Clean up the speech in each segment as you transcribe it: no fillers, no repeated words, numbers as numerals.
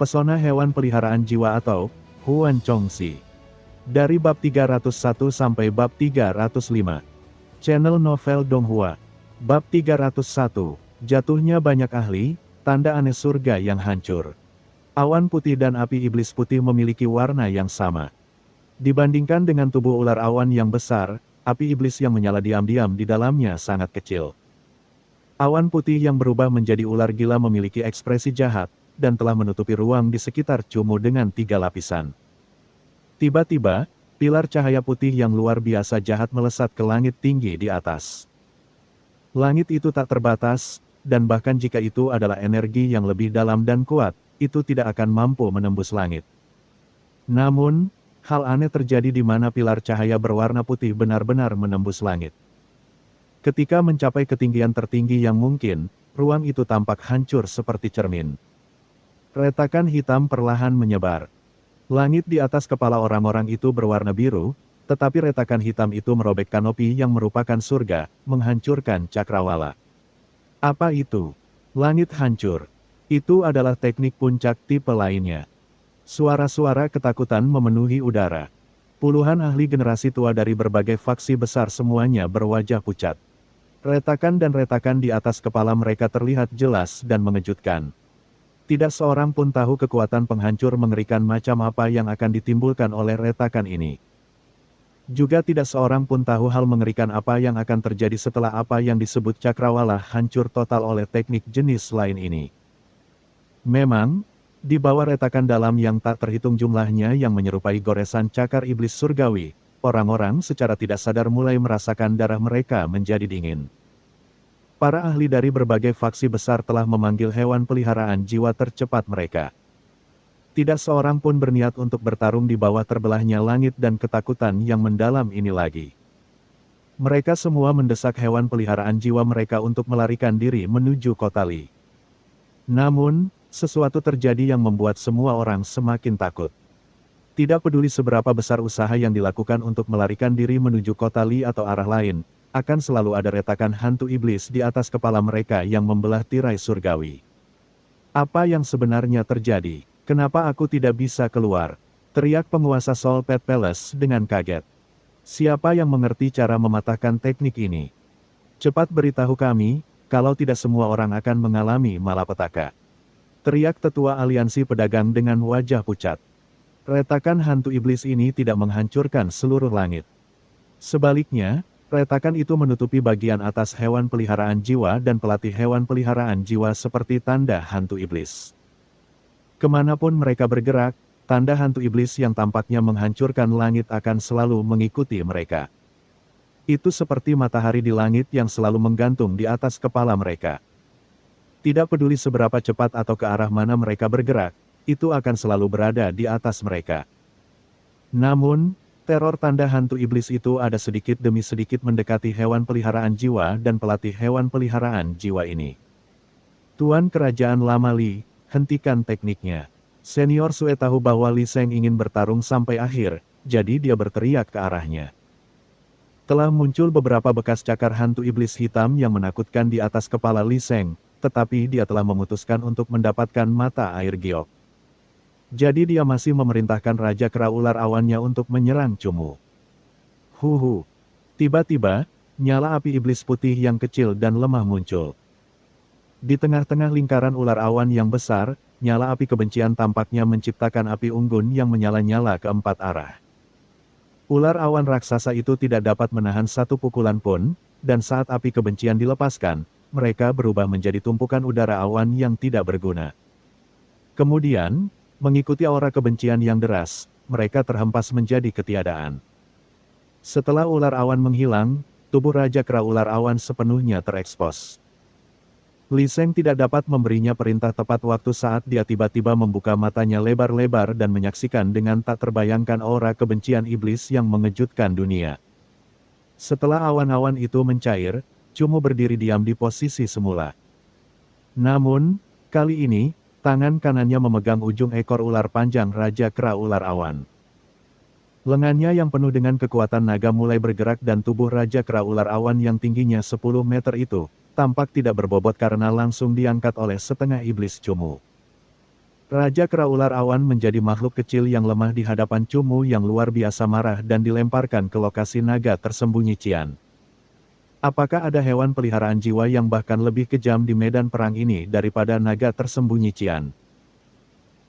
Pesona hewan peliharaan jiwa atau Huan Chongxi. Dari bab 301 sampai bab 305. Channel Novel Donghua. Bab 301. Jatuhnya banyak ahli, tanda aneh surga yang hancur. Awan putih dan api iblis putih memiliki warna yang sama. Dibandingkan dengan tubuh ular awan yang besar, api iblis yang menyala diam-diam di dalamnya sangat kecil. Awan putih yang berubah menjadi ular gila memiliki ekspresi jahat, dan telah menutupi ruang di sekitar Cumu dengan 3 lapisan. Tiba-tiba, pilar cahaya putih yang luar biasa jahat melesat ke langit tinggi di atas. Langit itu tak terbatas, dan bahkan jika itu adalah energi yang lebih dalam dan kuat, itu tidak akan mampu menembus langit. Namun, hal aneh terjadi di mana pilar cahaya berwarna putih benar-benar menembus langit. Ketika mencapai ketinggian tertinggi yang mungkin, ruang itu tampak hancur seperti cermin. Retakan hitam perlahan menyebar. Langit di atas kepala orang-orang itu berwarna biru, tetapi retakan hitam itu merobek kanopi yang merupakan surga, menghancurkan cakrawala. Apa itu? Langit hancur. Itu adalah teknik puncak tipe lainnya. Suara-suara ketakutan memenuhi udara. Puluhan ahli generasi tua dari berbagai faksi besar semuanya berwajah pucat. Retakan dan retakan di atas kepala mereka terlihat jelas dan mengejutkan. Tidak seorang pun tahu kekuatan penghancur mengerikan macam apa yang akan ditimbulkan oleh retakan ini. Juga tidak seorang pun tahu hal mengerikan apa yang akan terjadi setelah apa yang disebut cakrawala hancur total oleh teknik jenis lain ini. Memang, di bawah retakan dalam yang tak terhitung jumlahnya yang menyerupai goresan cakar iblis surgawi, orang-orang secara tidak sadar mulai merasakan darah mereka menjadi dingin. Para ahli dari berbagai faksi besar telah memanggil hewan peliharaan jiwa tercepat mereka. Tidak seorang pun berniat untuk bertarung di bawah terbelahnya langit dan ketakutan yang mendalam ini lagi. Mereka semua mendesak hewan peliharaan jiwa mereka untuk melarikan diri menuju kota Li. Namun, sesuatu terjadi yang membuat semua orang semakin takut. Tidak peduli seberapa besar usaha yang dilakukan untuk melarikan diri menuju kota Li atau arah lain, akan selalu ada retakan hantu iblis di atas kepala mereka yang membelah tirai surgawi. Apa yang sebenarnya terjadi? Kenapa aku tidak bisa keluar? Teriak penguasa Soul Pet Palace dengan kaget. Siapa yang mengerti cara mematahkan teknik ini? Cepat beritahu kami, kalau tidak semua orang akan mengalami malapetaka. Teriak tetua aliansi pedagang dengan wajah pucat. Retakan hantu iblis ini tidak menghancurkan seluruh langit. Sebaliknya, retakan itu menutupi bagian atas hewan peliharaan jiwa dan pelatih hewan peliharaan jiwa seperti tanda hantu iblis. Kemanapun mereka bergerak, tanda hantu iblis yang tampaknya menghancurkan langit akan selalu mengikuti mereka. Itu seperti matahari di langit yang selalu menggantung di atas kepala mereka. Tidak peduli seberapa cepat atau ke arah mana mereka bergerak, itu akan selalu berada di atas mereka. Namun, teror tanda hantu iblis itu ada sedikit demi sedikit mendekati hewan peliharaan jiwa dan pelatih hewan peliharaan jiwa ini. Tuan Kerajaan Lama Li, hentikan tekniknya. Senior Sue tahu bahwa Li Sheng ingin bertarung sampai akhir, jadi dia berteriak ke arahnya. Telah muncul beberapa bekas cakar hantu iblis hitam yang menakutkan di atas kepala Li Sheng, tetapi dia telah memutuskan untuk mendapatkan mata air giok. Jadi dia masih memerintahkan Raja Kera Ular Awannya untuk menyerang Cumu. Huhu. Tiba-tiba, nyala api iblis putih yang kecil dan lemah muncul. Di tengah-tengah lingkaran ular awan yang besar, nyala api kebencian tampaknya menciptakan api unggun yang menyala-nyala ke 4 arah. Ular awan raksasa itu tidak dapat menahan satu pukulan pun, dan saat api kebencian dilepaskan, mereka berubah menjadi tumpukan udara awan yang tidak berguna. Kemudian, mengikuti aura kebencian yang deras, mereka terhempas menjadi ketiadaan. Setelah ular awan menghilang, tubuh Raja Kera Ular Awan sepenuhnya terekspos. Li Sheng tidak dapat memberinya perintah tepat waktu saat dia tiba-tiba membuka matanya lebar-lebar dan menyaksikan dengan tak terbayangkan aura kebencian iblis yang mengejutkan dunia. Setelah awan-awan itu mencair, Cumu berdiri diam di posisi semula. Namun, kali ini, tangan kanannya memegang ujung ekor ular panjang Raja Kera Ular Awan. Lengannya yang penuh dengan kekuatan naga mulai bergerak dan tubuh Raja Kera Ular Awan yang tingginya 10 meter itu, tampak tidak berbobot karena langsung diangkat oleh setengah iblis Cumu. Raja Kera Ular Awan menjadi makhluk kecil yang lemah di hadapan Cumu yang luar biasa marah dan dilemparkan ke lokasi naga tersembunyi Cian. Apakah ada hewan peliharaan jiwa yang bahkan lebih kejam di medan perang ini daripada naga tersembunyi Cian?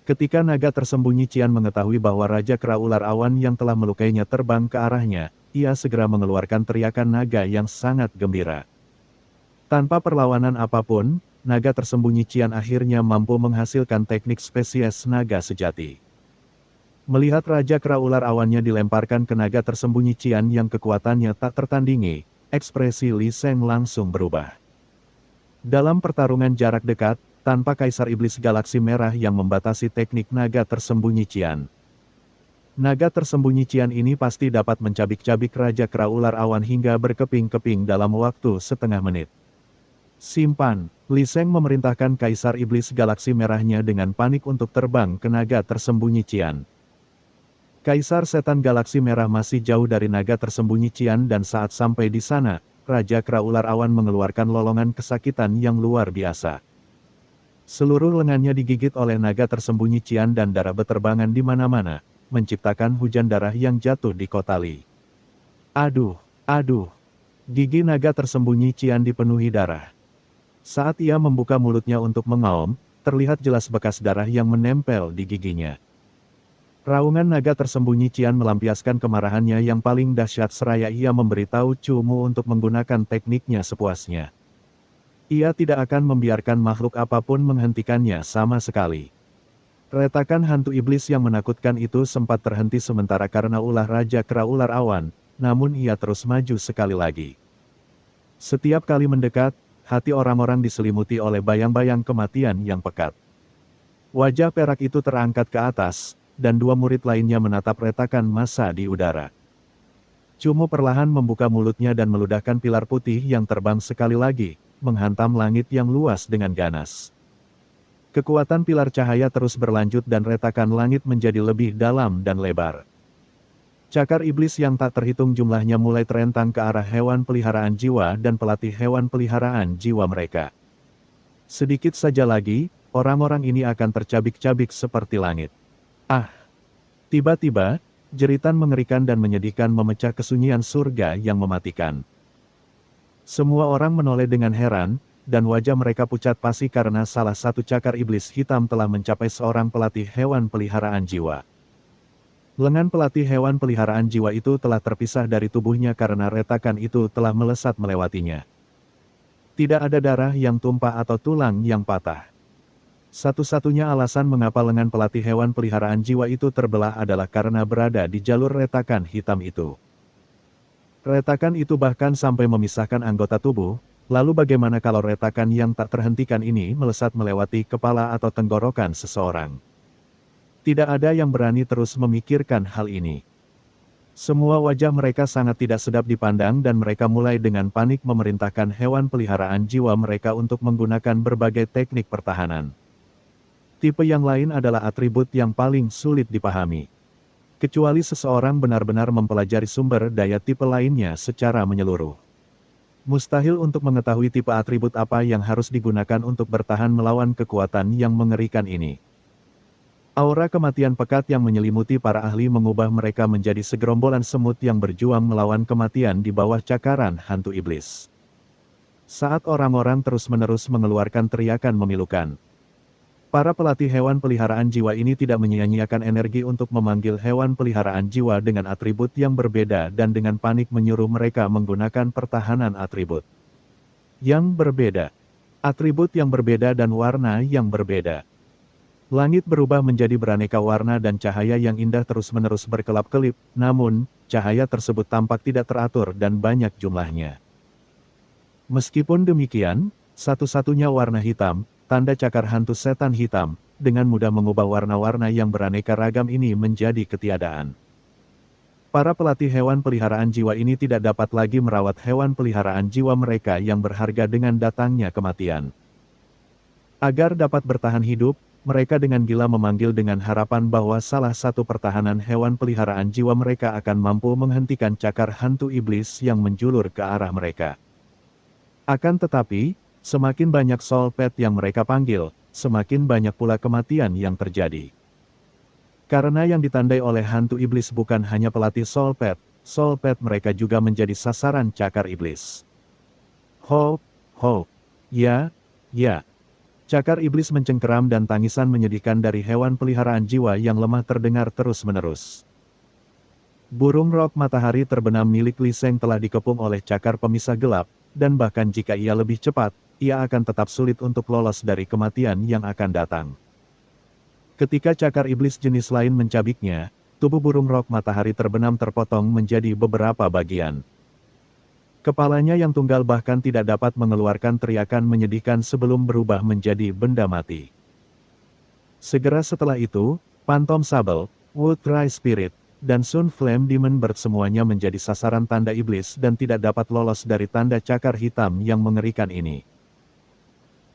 Ketika naga tersembunyi Cian mengetahui bahwa Raja Kera Ular Awan yang telah melukainya terbang ke arahnya, ia segera mengeluarkan teriakan naga yang sangat gembira. Tanpa perlawanan apapun, naga tersembunyi Cian akhirnya mampu menghasilkan teknik spesies naga sejati. Melihat Raja Kera Ular Awannya dilemparkan ke naga tersembunyi Cian yang kekuatannya tak tertandingi, ekspresi Li Sheng langsung berubah. Dalam pertarungan jarak dekat, tanpa Kaisar Iblis Galaksi Merah yang membatasi teknik naga tersembunyi Cian. Naga tersembunyi Cian ini pasti dapat mencabik-cabik Raja Kera Ular Awan hingga berkeping-keping dalam waktu setengah menit. Simpan, Li Sheng memerintahkan Kaisar Iblis Galaksi Merahnya dengan panik untuk terbang ke naga tersembunyi Cian. Kaisar Setan Galaksi Merah masih jauh dari naga tersembunyi Cian dan saat sampai di sana, Raja Kera Ular Awan mengeluarkan lolongan kesakitan yang luar biasa. Seluruh lengannya digigit oleh naga tersembunyi Cian dan darah beterbangan di mana-mana, menciptakan hujan darah yang jatuh di kota Li. Aduh, aduh. Gigi naga tersembunyi Cian dipenuhi darah. Saat ia membuka mulutnya untuk mengaum, terlihat jelas bekas darah yang menempel di giginya. Raungan naga tersembunyi Cian melampiaskan kemarahannya yang paling dahsyat seraya ia memberitahu Cumu untuk menggunakan tekniknya sepuasnya. Ia tidak akan membiarkan makhluk apapun menghentikannya sama sekali. Retakan hantu iblis yang menakutkan itu sempat terhenti sementara karena ulah Raja Kera Ular Awan, namun ia terus maju sekali lagi. Setiap kali mendekat, hati orang-orang diselimuti oleh bayang-bayang kematian yang pekat. Wajah perak itu terangkat ke atas, dan dua murid lainnya menatap retakan massa di udara. Cumu perlahan membuka mulutnya dan meludahkan pilar putih yang terbang sekali lagi, menghantam langit yang luas dengan ganas. Kekuatan pilar cahaya terus berlanjut dan retakan langit menjadi lebih dalam dan lebar. Cakar iblis yang tak terhitung jumlahnya mulai terentang ke arah hewan peliharaan jiwa dan pelatih hewan peliharaan jiwa mereka. Sedikit saja lagi, orang-orang ini akan tercabik-cabik seperti langit. Ah! Tiba-tiba, jeritan mengerikan dan menyedihkan memecah kesunyian surga yang mematikan. Semua orang menoleh dengan heran, dan wajah mereka pucat pasi karena salah satu cakar iblis hitam telah mencapai seorang pelatih hewan peliharaan jiwa. Lengan pelatih hewan peliharaan jiwa itu telah terpisah dari tubuhnya karena retakan itu telah melesat melewatinya. Tidak ada darah yang tumpah atau tulang yang patah. Satu-satunya alasan mengapa lengan pelatih hewan peliharaan jiwa itu terbelah adalah karena berada di jalur retakan hitam itu. Retakan itu bahkan sampai memisahkan anggota tubuh, lalu bagaimana kalau retakan yang tak terhentikan ini melesat melewati kepala atau tenggorokan seseorang? Tidak ada yang berani terus memikirkan hal ini. Semua wajah mereka sangat tidak sedap dipandang dan mereka mulai dengan panik memerintahkan hewan peliharaan jiwa mereka untuk menggunakan berbagai teknik pertahanan. Tipe yang lain adalah atribut yang paling sulit dipahami. Kecuali seseorang benar-benar mempelajari sumber daya tipe lainnya secara menyeluruh. Mustahil untuk mengetahui tipe atribut apa yang harus digunakan untuk bertahan melawan kekuatan yang mengerikan ini. Aura kematian pekat yang menyelimuti para ahli mengubah mereka menjadi segerombolan semut yang berjuang melawan kematian di bawah cakaran hantu iblis. Saat orang-orang terus-menerus mengeluarkan teriakan memilukan, para pelatih hewan peliharaan jiwa ini tidak menyia-nyiakan energi untuk memanggil hewan peliharaan jiwa dengan atribut yang berbeda dan dengan panik menyuruh mereka menggunakan pertahanan atribut yang berbeda. Atribut yang berbeda dan warna yang berbeda. Langit berubah menjadi beraneka warna dan cahaya yang indah terus-menerus berkelap-kelip, namun, cahaya tersebut tampak tidak teratur dan banyak jumlahnya. Meskipun demikian, satu-satunya warna hitam, tanda cakar hantu setan hitam, dengan mudah mengubah warna-warna yang beraneka ragam ini menjadi ketiadaan. Para pelatih hewan peliharaan jiwa ini tidak dapat lagi merawat hewan peliharaan jiwa mereka yang berharga dengan datangnya kematian. Agar dapat bertahan hidup, mereka dengan gila memanggil dengan harapan bahwa salah satu pertahanan hewan peliharaan jiwa mereka akan mampu menghentikan cakar hantu iblis yang menjulur ke arah mereka. Akan tetapi, semakin banyak soul pet yang mereka panggil, semakin banyak pula kematian yang terjadi. Karena yang ditandai oleh hantu iblis bukan hanya pelatih Soul Pet mereka juga menjadi sasaran cakar iblis. Ho, ho, ya, ya. Cakar iblis mencengkeram dan tangisan menyedihkan dari hewan peliharaan jiwa yang lemah terdengar terus-menerus. Burung rok matahari terbenam milik Li Seng telah dikepung oleh cakar pemisah gelap, dan bahkan jika ia lebih cepat, ia akan tetap sulit untuk lolos dari kematian yang akan datang. Ketika cakar iblis jenis lain mencabiknya, tubuh burung rok matahari terbenam terpotong menjadi beberapa bagian. Kepalanya yang tunggal bahkan tidak dapat mengeluarkan teriakan menyedihkan sebelum berubah menjadi benda mati. Segera setelah itu, Phantom Sable, Wood Cry Spirit, dan Sun Flame Demon Bird semuanya menjadi sasaran tanda iblis dan tidak dapat lolos dari tanda cakar hitam yang mengerikan ini.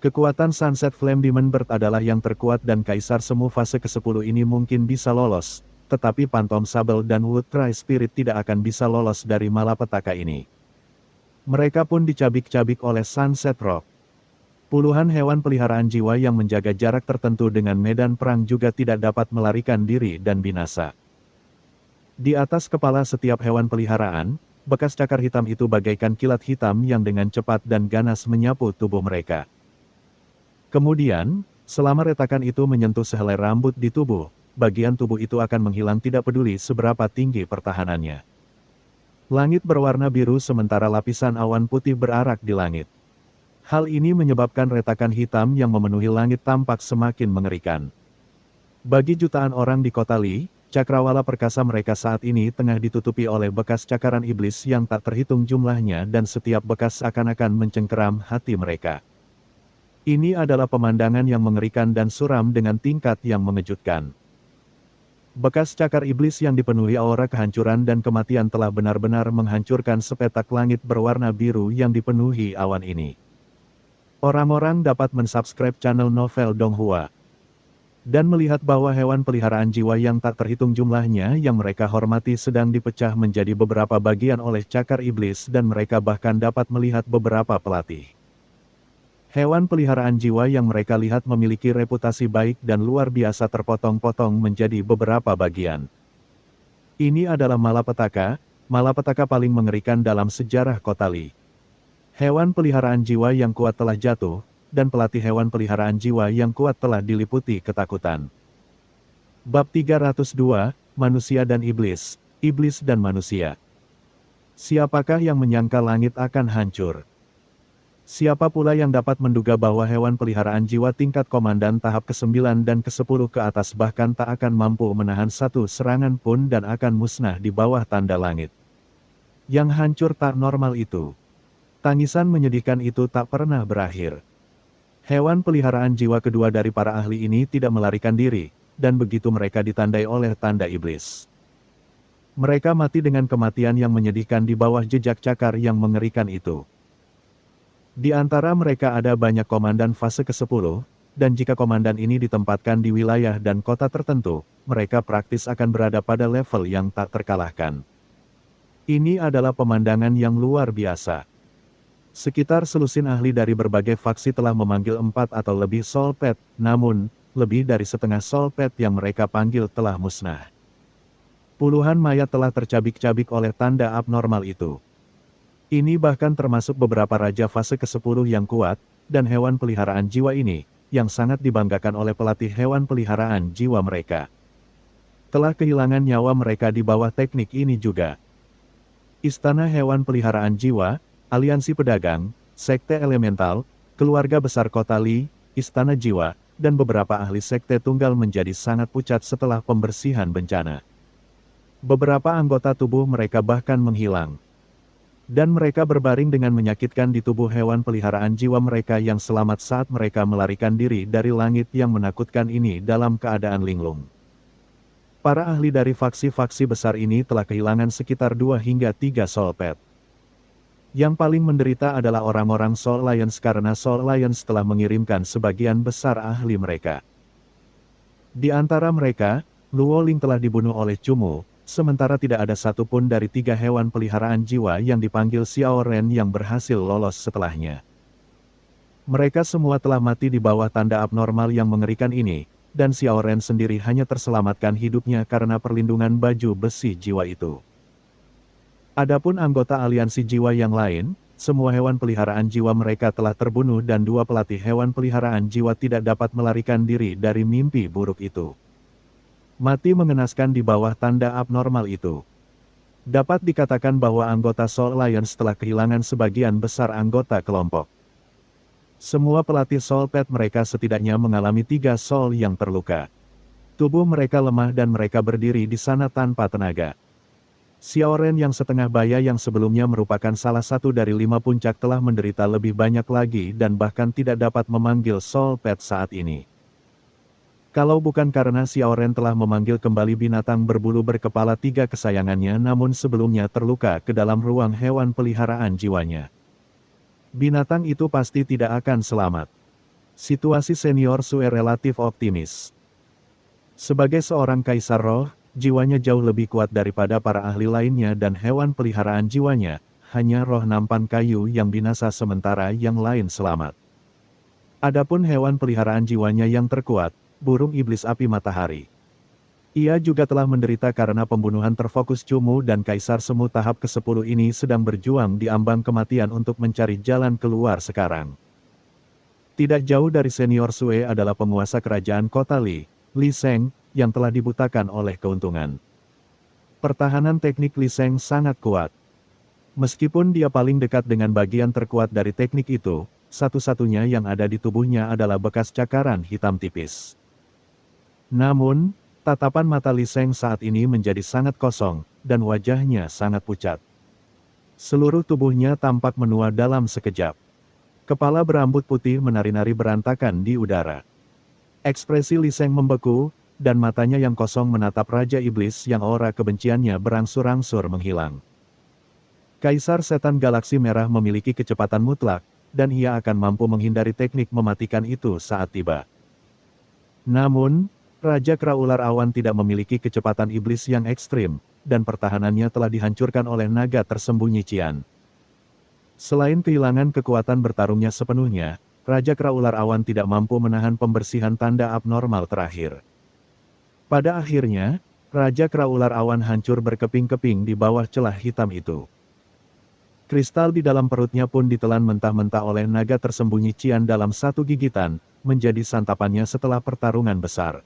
Kekuatan Sunset Flame Demon Bird adalah yang terkuat dan Kaisar Semu fase ke-10 ini mungkin bisa lolos, tetapi Phantom Sable dan Wood Cry Spirit tidak akan bisa lolos dari malapetaka ini. Mereka pun dicabik-cabik oleh Sunset Rock. Puluhan hewan peliharaan jiwa yang menjaga jarak tertentu dengan medan perang juga tidak dapat melarikan diri dan binasa. Di atas kepala setiap hewan peliharaan, bekas cakar hitam itu bagaikan kilat hitam yang dengan cepat dan ganas menyapu tubuh mereka. Kemudian, selama retakan itu menyentuh sehelai rambut di tubuh, bagian tubuh itu akan menghilang tidak peduli seberapa tinggi pertahanannya. Langit berwarna biru sementara lapisan awan putih berarak di langit. Hal ini menyebabkan retakan hitam yang memenuhi langit tampak semakin mengerikan. Bagi jutaan orang di kota Li, cakrawala perkasa mereka saat ini tengah ditutupi oleh bekas cakaran iblis yang tak terhitung jumlahnya dan setiap bekas seakan-akan mencengkeram hati mereka. Ini adalah pemandangan yang mengerikan dan suram dengan tingkat yang mengejutkan. Bekas cakar iblis yang dipenuhi aura kehancuran dan kematian telah benar-benar menghancurkan sepetak langit berwarna biru yang dipenuhi awan ini. Orang-orang dapat mensubscribe channel Novel Donghua dan melihat bahwa hewan peliharaan jiwa yang tak terhitung jumlahnya yang mereka hormati sedang dipecah menjadi beberapa bagian oleh cakar iblis dan mereka bahkan dapat melihat beberapa pelatih. Hewan peliharaan jiwa yang mereka lihat memiliki reputasi baik dan luar biasa terpotong-potong menjadi beberapa bagian. Ini adalah malapetaka paling mengerikan dalam sejarah kota Li. Hewan peliharaan jiwa yang kuat telah jatuh, dan pelatih hewan peliharaan jiwa yang kuat telah diliputi ketakutan. Bab 302, Manusia dan Iblis, Iblis dan Manusia. Siapakah yang menyangka langit akan hancur? Siapa pula yang dapat menduga bahwa hewan peliharaan jiwa tingkat komandan tahap ke-9 dan ke-10 ke atas bahkan tak akan mampu menahan satu serangan pun dan akan musnah di bawah tanda langit. Yang hancur tak normal itu. Tangisan menyedihkan itu tak pernah berakhir. Hewan peliharaan jiwa kedua dari para ahli ini tidak melarikan diri, dan begitu mereka ditandai oleh tanda iblis. Mereka mati dengan kematian yang menyedihkan di bawah jejak cakar yang mengerikan itu. Di antara mereka ada banyak komandan fase ke-10, dan jika komandan ini ditempatkan di wilayah dan kota tertentu, mereka praktis akan berada pada level yang tak terkalahkan. Ini adalah pemandangan yang luar biasa. Sekitar selusin ahli dari berbagai faksi telah memanggil 4 atau lebih Soul Pet, namun, lebih dari setengah Soul Pet yang mereka panggil telah musnah. Puluhan mayat telah tercabik-cabik oleh tanda abnormal itu. Ini bahkan termasuk beberapa raja fase ke-10 yang kuat, dan hewan peliharaan jiwa ini, yang sangat dibanggakan oleh pelatih hewan peliharaan jiwa mereka. Telah kehilangan nyawa mereka di bawah teknik ini juga. Istana hewan peliharaan jiwa, aliansi pedagang, sekte elemental, keluarga besar kota Li, istana jiwa, dan beberapa ahli sekte tunggal menjadi sangat pucat setelah pembersihan bencana. Beberapa anggota tubuh mereka bahkan menghilang. Dan mereka berbaring dengan menyakitkan di tubuh hewan peliharaan jiwa mereka yang selamat saat mereka melarikan diri dari langit yang menakutkan ini dalam keadaan linglung. Para ahli dari faksi-faksi besar ini telah kehilangan sekitar 2 hingga 3 Soul Pet. Yang paling menderita adalah orang-orang Soul Alliance karena Soul Alliance telah mengirimkan sebagian besar ahli mereka. Di antara mereka, Luo Ling telah dibunuh oleh Cumu, sementara tidak ada satupun dari 3 hewan peliharaan jiwa yang dipanggil Xiao Ren yang berhasil lolos setelahnya. Mereka semua telah mati di bawah tanda abnormal yang mengerikan ini, dan Xiao Ren sendiri hanya terselamatkan hidupnya karena perlindungan baju besi jiwa itu. Adapun anggota aliansi jiwa yang lain, semua hewan peliharaan jiwa mereka telah terbunuh dan dua pelatih hewan peliharaan jiwa tidak dapat melarikan diri dari mimpi buruk itu. Mati mengenaskan di bawah tanda abnormal itu. Dapat dikatakan bahwa anggota Soul Alliance telah kehilangan sebagian besar anggota kelompok. Semua pelatih Soul Pet mereka setidaknya mengalami 3 soul yang terluka. Tubuh mereka lemah dan mereka berdiri di sana tanpa tenaga. Xiao Ren yang setengah baya yang sebelumnya merupakan salah satu dari 5 puncak telah menderita lebih banyak lagi dan bahkan tidak dapat memanggil Soul Pet saat ini. Kalau bukan karena Xiao Ren telah memanggil kembali binatang berbulu berkepala 3 kesayangannya namun sebelumnya terluka ke dalam ruang hewan peliharaan jiwanya. Binatang itu pasti tidak akan selamat. Situasi senior Sue relatif optimis. Sebagai seorang kaisar roh, jiwanya jauh lebih kuat daripada para ahli lainnya dan hewan peliharaan jiwanya, hanya roh nampan kayu yang binasa sementara yang lain selamat. Adapun hewan peliharaan jiwanya yang terkuat, burung iblis api matahari. Ia juga telah menderita karena pembunuhan terfokus Cumu dan Kaisar Semu tahap ke-10 ini sedang berjuang di ambang kematian untuk mencari jalan keluar sekarang. Tidak jauh dari senior Sue adalah penguasa kerajaan kota Li Sheng, yang telah dibutakan oleh keuntungan. Pertahanan teknik Li Sheng sangat kuat. Meskipun dia paling dekat dengan bagian terkuat dari teknik itu, satu-satunya yang ada di tubuhnya adalah bekas cakaran hitam tipis. Namun, tatapan mata Li Sheng saat ini menjadi sangat kosong, dan wajahnya sangat pucat. Seluruh tubuhnya tampak menua dalam sekejap. Kepala berambut putih menari-nari berantakan di udara. Ekspresi Li Sheng membeku, dan matanya yang kosong menatap Raja Iblis yang aura kebenciannya berangsur-angsur menghilang. Kaisar Setan Galaksi Merah memiliki kecepatan mutlak, dan ia akan mampu menghindari teknik mematikan itu saat tiba. Namun, Raja Kera Ular Awan tidak memiliki kecepatan iblis yang ekstrim, dan pertahanannya telah dihancurkan oleh naga tersembunyi Qian. Selain kehilangan kekuatan bertarungnya sepenuhnya, Raja Kera Ular Awan tidak mampu menahan pembersihan tanda abnormal terakhir. Pada akhirnya, Raja Kera Ular Awan hancur berkeping-keping di bawah celah hitam itu. Kristal di dalam perutnya pun ditelan mentah-mentah oleh naga tersembunyi Qian dalam satu gigitan, menjadi santapannya setelah pertarungan besar.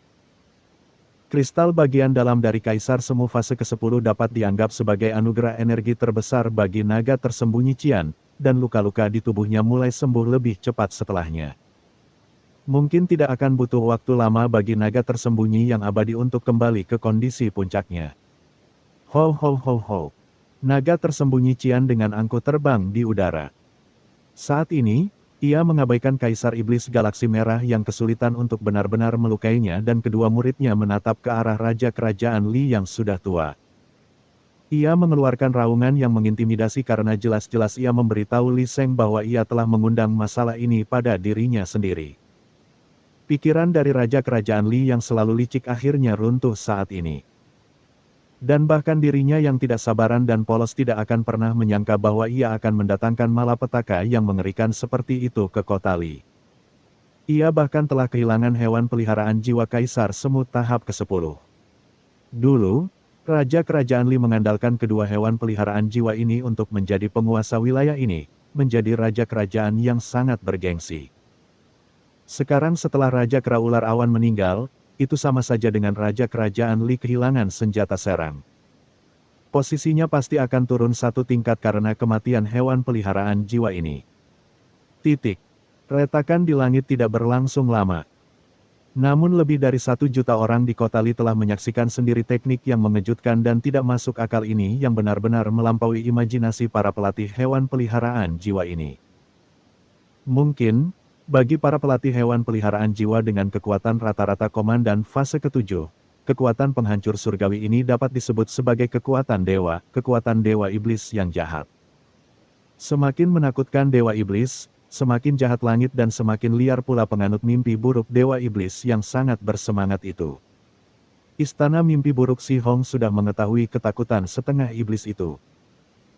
Kristal bagian dalam dari Kaisar Semu fase ke-10 dapat dianggap sebagai anugerah energi terbesar bagi naga tersembunyi Qian, dan luka-luka di tubuhnya mulai sembuh lebih cepat setelahnya. Mungkin tidak akan butuh waktu lama bagi naga tersembunyi yang abadi untuk kembali ke kondisi puncaknya. Ho ho ho ho. Naga tersembunyi Qian dengan angkuh terbang di udara. Saat ini, ia mengabaikan Kaisar Iblis Galaksi Merah yang kesulitan untuk benar-benar melukainya dan kedua muridnya menatap ke arah Raja Kerajaan Li yang sudah tua. Ia mengeluarkan raungan yang mengintimidasi karena jelas-jelas ia memberitahu Li Sheng bahwa ia telah mengundang masalah ini pada dirinya sendiri. Pikiran dari Raja Kerajaan Li yang selalu licik akhirnya runtuh saat ini. Dan bahkan dirinya yang tidak sabaran dan polos tidak akan pernah menyangka bahwa ia akan mendatangkan malapetaka yang mengerikan seperti itu ke kota Li. Ia bahkan telah kehilangan hewan peliharaan jiwa Kaisar Semu tahap ke-10. Dulu, Raja Kerajaan Li mengandalkan kedua hewan peliharaan jiwa ini untuk menjadi penguasa wilayah ini, menjadi Raja Kerajaan yang sangat bergengsi. Sekarang setelah Raja Kera Ular Awan meninggal, itu sama saja dengan Raja Kerajaan Li kehilangan senjata serang. Posisinya pasti akan turun satu tingkat karena kematian hewan peliharaan jiwa ini. Titik. Retakan di langit tidak berlangsung lama. Namun lebih dari 1 juta orang di kota Li telah menyaksikan sendiri teknik yang mengejutkan dan tidak masuk akal ini yang benar-benar melampaui imajinasi para pelatih hewan peliharaan jiwa ini. Mungkin, bagi para pelatih hewan peliharaan jiwa dengan kekuatan rata-rata komandan fase ke-7, kekuatan penghancur surgawi ini dapat disebut sebagai kekuatan dewa iblis yang jahat. Semakin menakutkan dewa iblis, semakin jahat langit dan semakin liar pula penganut mimpi buruk dewa iblis yang sangat bersemangat itu. Istana mimpi buruk Si Hong sudah mengetahui ketakutan setengah iblis itu.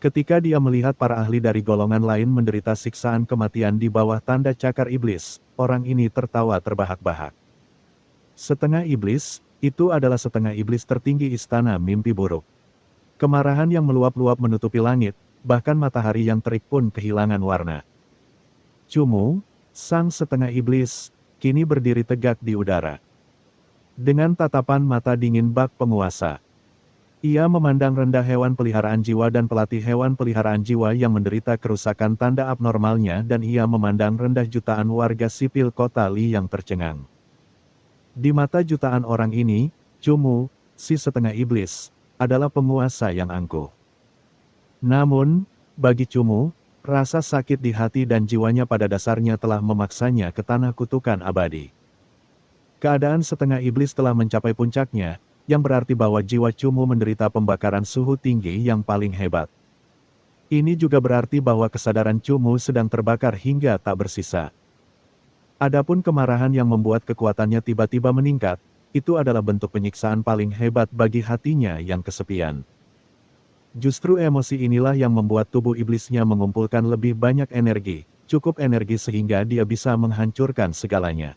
Ketika dia melihat para ahli dari golongan lain menderita siksaan kematian di bawah tanda cakar iblis, orang ini tertawa terbahak-bahak. Setengah iblis, itu adalah setengah iblis tertinggi istana mimpi buruk. Kemarahan yang meluap-luap menutupi langit, bahkan matahari yang terik pun kehilangan warna. Cumu, sang setengah iblis, kini berdiri tegak di udara. Dengan tatapan mata dingin bak penguasa. Ia memandang rendah hewan peliharaan jiwa dan pelatih hewan peliharaan jiwa yang menderita kerusakan tanda abnormalnya dan ia memandang rendah jutaan warga sipil kota Li yang tercengang. Di mata jutaan orang ini, Cumu, si setengah iblis, adalah penguasa yang angkuh. Namun, bagi Cumu, rasa sakit di hati dan jiwanya pada dasarnya telah memaksanya ke tanah kutukan abadi. Keadaan setengah iblis telah mencapai puncaknya, yang berarti bahwa jiwa Cumu menderita pembakaran suhu tinggi yang paling hebat. Ini juga berarti bahwa kesadaran Cumu sedang terbakar hingga tak bersisa. Adapun kemarahan yang membuat kekuatannya tiba-tiba meningkat, itu adalah bentuk penyiksaan paling hebat bagi hatinya yang kesepian. Justru emosi inilah yang membuat tubuh iblisnya mengumpulkan lebih banyak energi, cukup energi sehingga dia bisa menghancurkan segalanya.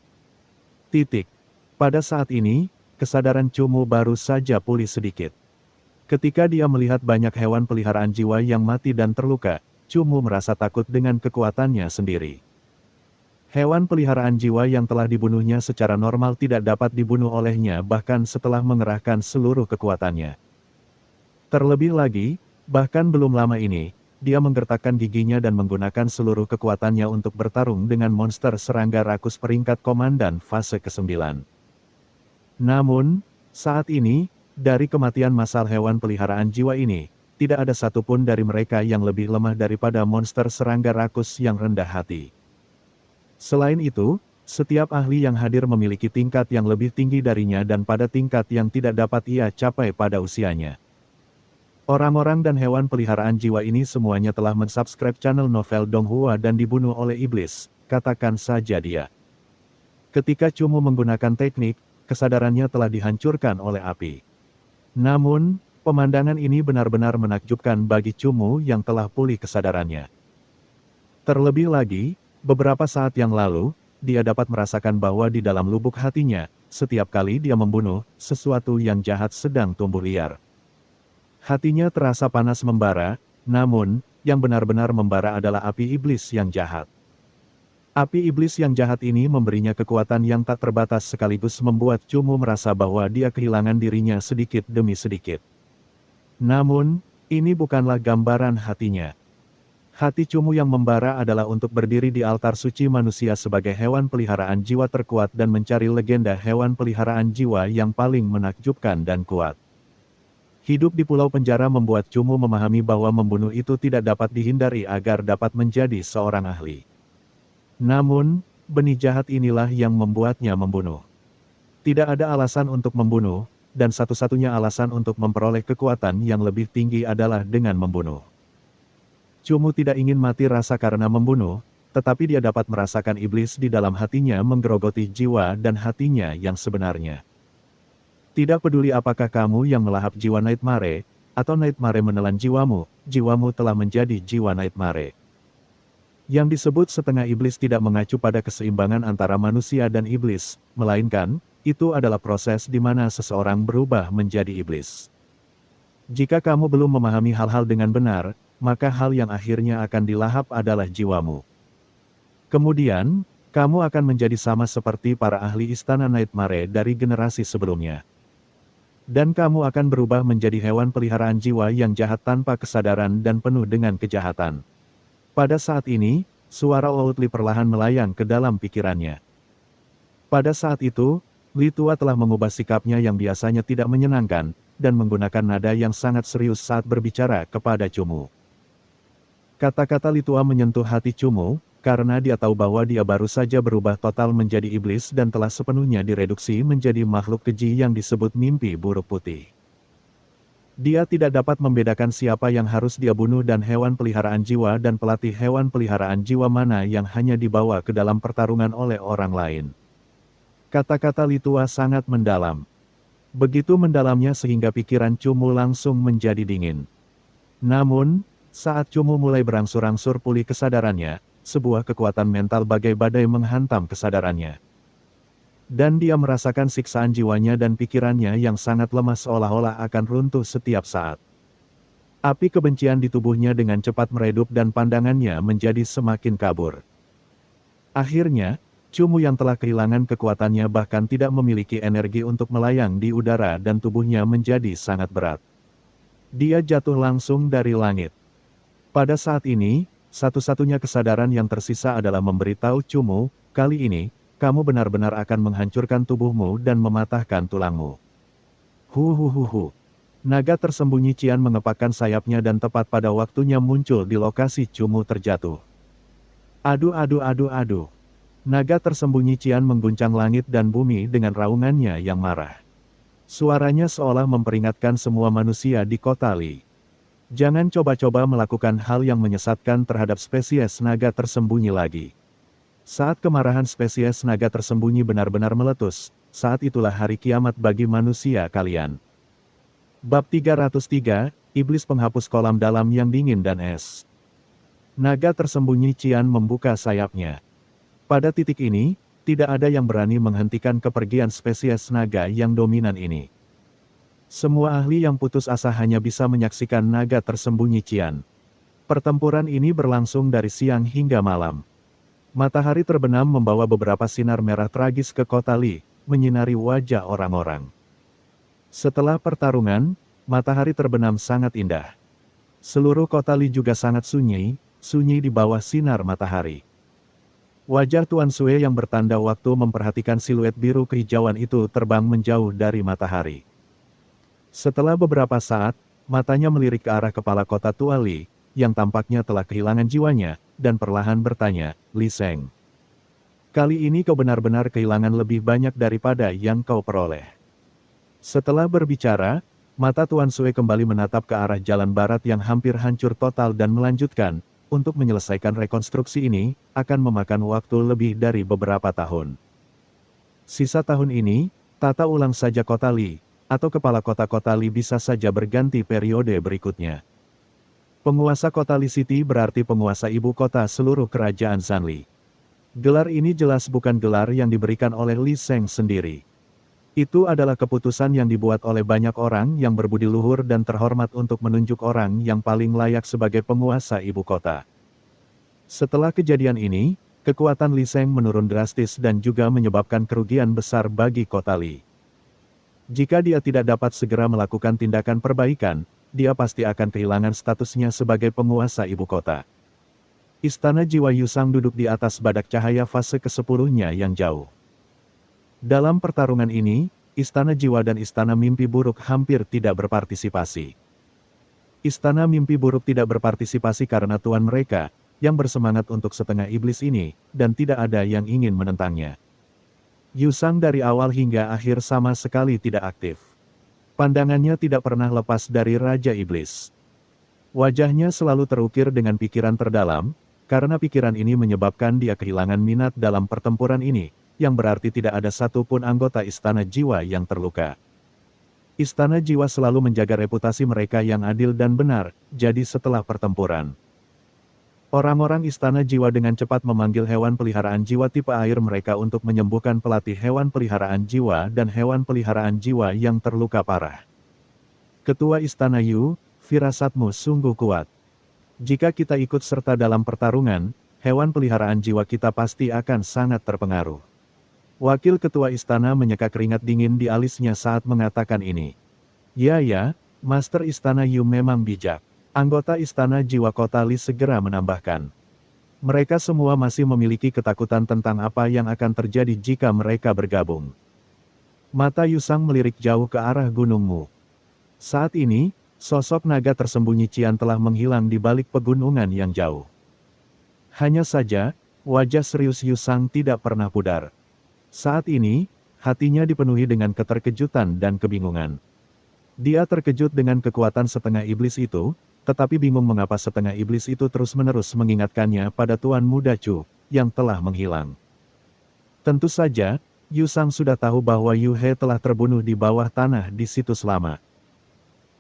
Pada saat ini, kesadaran Cumu baru saja pulih sedikit. Ketika dia melihat banyak hewan peliharaan jiwa yang mati dan terluka, Cumu merasa takut dengan kekuatannya sendiri. Hewan peliharaan jiwa yang telah dibunuhnya secara normal tidak dapat dibunuh olehnya bahkan setelah mengerahkan seluruh kekuatannya. Terlebih lagi, bahkan belum lama ini, dia menggertakkan giginya dan menggunakan seluruh kekuatannya untuk bertarung dengan monster serangga rakus peringkat komandan fase ke-9. Namun, saat ini, dari kematian massal hewan peliharaan jiwa ini, tidak ada satupun dari mereka yang lebih lemah daripada monster serangga rakus yang rendah hati. Selain itu, setiap ahli yang hadir memiliki tingkat yang lebih tinggi darinya dan pada tingkat yang tidak dapat ia capai pada usianya. Orang-orang dan hewan peliharaan jiwa ini semuanya telah mensubscribe channel Novel Donghua dan dibunuh oleh iblis, katakan saja dia. Ketika Cumu menggunakan teknik, kesadarannya telah dihancurkan oleh api. Namun, pemandangan ini benar-benar menakjubkan bagi Cumu yang telah pulih kesadarannya. Terlebih lagi, beberapa saat yang lalu, dia dapat merasakan bahwa di dalam lubuk hatinya, setiap kali dia membunuh, sesuatu yang jahat sedang tumbuh liar. Hatinya terasa panas membara, namun, yang benar-benar membara adalah api iblis yang jahat. Api iblis yang jahat ini memberinya kekuatan yang tak terbatas sekaligus membuat Cumu merasa bahwa dia kehilangan dirinya sedikit demi sedikit. Namun, ini bukanlah gambaran hatinya. Hati Cumu yang membara adalah untuk berdiri di altar suci manusia sebagai hewan peliharaan jiwa terkuat dan mencari legenda hewan peliharaan jiwa yang paling menakjubkan dan kuat. Hidup di pulau penjara membuat Cumu memahami bahwa membunuh itu tidak dapat dihindari agar dapat menjadi seorang ahli. Namun, benih jahat inilah yang membuatnya membunuh. Tidak ada alasan untuk membunuh, dan satu-satunya alasan untuk memperoleh kekuatan yang lebih tinggi adalah dengan membunuh. Cumu tidak ingin mati rasa karena membunuh, tetapi dia dapat merasakan iblis di dalam hatinya menggerogoti jiwa dan hatinya yang sebenarnya. Tidak peduli apakah kamu yang melahap jiwa Nightmare, atau Nightmare menelan jiwamu, jiwamu telah menjadi jiwa Nightmare. Yang disebut setengah iblis tidak mengacu pada keseimbangan antara manusia dan iblis, melainkan, itu adalah proses di mana seseorang berubah menjadi iblis. Jika kamu belum memahami hal-hal dengan benar, maka hal yang akhirnya akan dilahap adalah jiwamu. Kemudian, kamu akan menjadi sama seperti para ahli istana Nightmare dari generasi sebelumnya. Dan kamu akan berubah menjadi hewan peliharaan jiwa yang jahat tanpa kesadaran dan penuh dengan kejahatan. Pada saat ini, suara Outli perlahan melayang ke dalam pikirannya. Pada saat itu, Li Tua telah mengubah sikapnya yang biasanya tidak menyenangkan, dan menggunakan nada yang sangat serius saat berbicara kepada Cumu. Kata-kata Li Tua menyentuh hati Cumu, karena dia tahu bahwa dia baru saja berubah total menjadi iblis dan telah sepenuhnya direduksi menjadi makhluk keji yang disebut mimpi buruk putih. Dia tidak dapat membedakan siapa yang harus dia bunuh dan hewan peliharaan jiwa dan pelatih hewan peliharaan jiwa mana yang hanya dibawa ke dalam pertarungan oleh orang lain. Kata-kata Li Tua sangat mendalam. Begitu mendalamnya sehingga pikiran Cumu langsung menjadi dingin. Namun, Saat Cumu mulai berangsur-angsur pulih kesadarannya, sebuah kekuatan mental bagai badai menghantam kesadarannya. Dan dia merasakan siksaan jiwanya dan pikirannya yang sangat lemah seolah-olah akan runtuh setiap saat. Api kebencian di tubuhnya dengan cepat meredup dan pandangannya menjadi semakin kabur. Akhirnya, Cumu yang telah kehilangan kekuatannya bahkan tidak memiliki energi untuk melayang di udara dan tubuhnya menjadi sangat berat. Dia jatuh langsung dari langit. Pada saat ini, satu-satunya kesadaran yang tersisa adalah memberitahu Cumu, kali ini, kamu benar-benar akan menghancurkan tubuhmu dan mematahkan tulangmu. Huhuhuhu. Naga tersembunyi Cian mengepakkan sayapnya dan tepat pada waktunya muncul di lokasi Cumu terjatuh. Aduh aduh aduh aduh. Naga tersembunyi Cian mengguncang langit dan bumi dengan raungannya yang marah. Suaranya seolah memperingatkan semua manusia di kota Li. Jangan coba-coba melakukan hal yang menyesatkan terhadap spesies naga tersembunyi lagi. Saat kemarahan spesies naga tersembunyi benar-benar meletus, saat itulah hari kiamat bagi manusia kalian. Bab 303, Iblis Penghapus Kolam Dalam yang Dingin dan Es. Naga tersembunyi Cian membuka sayapnya. Pada titik ini, tidak ada yang berani menghentikan kepergian spesies naga yang dominan ini. Semua ahli yang putus asa hanya bisa menyaksikan naga tersembunyi Cian. Pertempuran ini berlangsung dari siang hingga malam. Matahari terbenam membawa beberapa sinar merah tragis ke kota Li, menyinari wajah orang-orang. Setelah pertarungan, matahari terbenam sangat indah. Seluruh kota Li juga sangat sunyi di bawah sinar matahari. Wajah Tuan Sue yang bertanda waktu memperhatikan siluet biru kehijauan itu terbang menjauh dari matahari. Setelah beberapa saat, matanya melirik ke arah kepala kota Tua Li, yang tampaknya telah kehilangan jiwanya, dan perlahan bertanya, Li Seng. Kali ini kau benar-benar kehilangan lebih banyak daripada yang kau peroleh. Setelah berbicara, mata Tuan Sue kembali menatap ke arah jalan barat yang hampir hancur total dan melanjutkan, untuk menyelesaikan rekonstruksi ini, akan memakan waktu lebih dari beberapa tahun. Sisa tahun ini, tata ulang saja kota Li, atau kepala kota-kota Li bisa saja berganti periode berikutnya. Penguasa kota Li City berarti penguasa ibu kota seluruh kerajaan Zanli. Gelar ini jelas bukan gelar yang diberikan oleh Li Seng sendiri. Itu adalah keputusan yang dibuat oleh banyak orang yang berbudi luhur dan terhormat untuk menunjuk orang yang paling layak sebagai penguasa ibu kota. Setelah kejadian ini, kekuatan Li Seng menurun drastis dan juga menyebabkan kerugian besar bagi kota Li. Jika dia tidak dapat segera melakukan tindakan perbaikan, dia pasti akan kehilangan statusnya sebagai penguasa ibu kota. Istana Jiwa Yusang duduk di atas badak cahaya fase ke-10-nya yang jauh. Dalam pertarungan ini, Istana Jiwa dan Istana Mimpi Buruk hampir tidak berpartisipasi. Istana Mimpi Buruk tidak berpartisipasi karena tuan mereka, yang bersemangat untuk setengah iblis ini, dan tidak ada yang ingin menentangnya. Yusang dari awal hingga akhir sama sekali tidak aktif. Pandangannya tidak pernah lepas dari Raja Iblis. Wajahnya selalu terukir dengan pikiran terdalam, karena pikiran ini menyebabkan dia kehilangan minat dalam pertempuran ini, yang berarti tidak ada satupun anggota Istana Jiwa yang terluka. Istana Jiwa selalu menjaga reputasi mereka yang adil dan benar, jadi setelah pertempuran, orang-orang Istana Jiwa dengan cepat memanggil hewan peliharaan jiwa tipe air mereka untuk menyembuhkan pelatih hewan peliharaan jiwa dan hewan peliharaan jiwa yang terluka parah. Ketua Istana Yu, firasatmu sungguh kuat. Jika kita ikut serta dalam pertarungan, hewan peliharaan jiwa kita pasti akan sangat terpengaruh. Wakil Ketua Istana menyeka keringat dingin di alisnya saat mengatakan ini. Ya, Master Istana Yu memang bijak. Anggota Istana Jiwa Kota Li segera menambahkan. Mereka semua masih memiliki ketakutan tentang apa yang akan terjadi jika mereka bergabung. Mata Yusang melirik jauh ke arah gunungmu. Saat ini, sosok naga tersembunyi Cian telah menghilang di balik pegunungan yang jauh. Hanya saja, wajah serius Yusang tidak pernah pudar. Saat ini, hatinya dipenuhi dengan keterkejutan dan kebingungan. Dia terkejut dengan kekuatan setengah iblis itu, tetapi bingung mengapa setengah iblis itu terus-menerus mengingatkannya pada Tuan Muda Chu, yang telah menghilang. Tentu saja, Yusang sudah tahu bahwa Yu He telah terbunuh di bawah tanah di situs lama.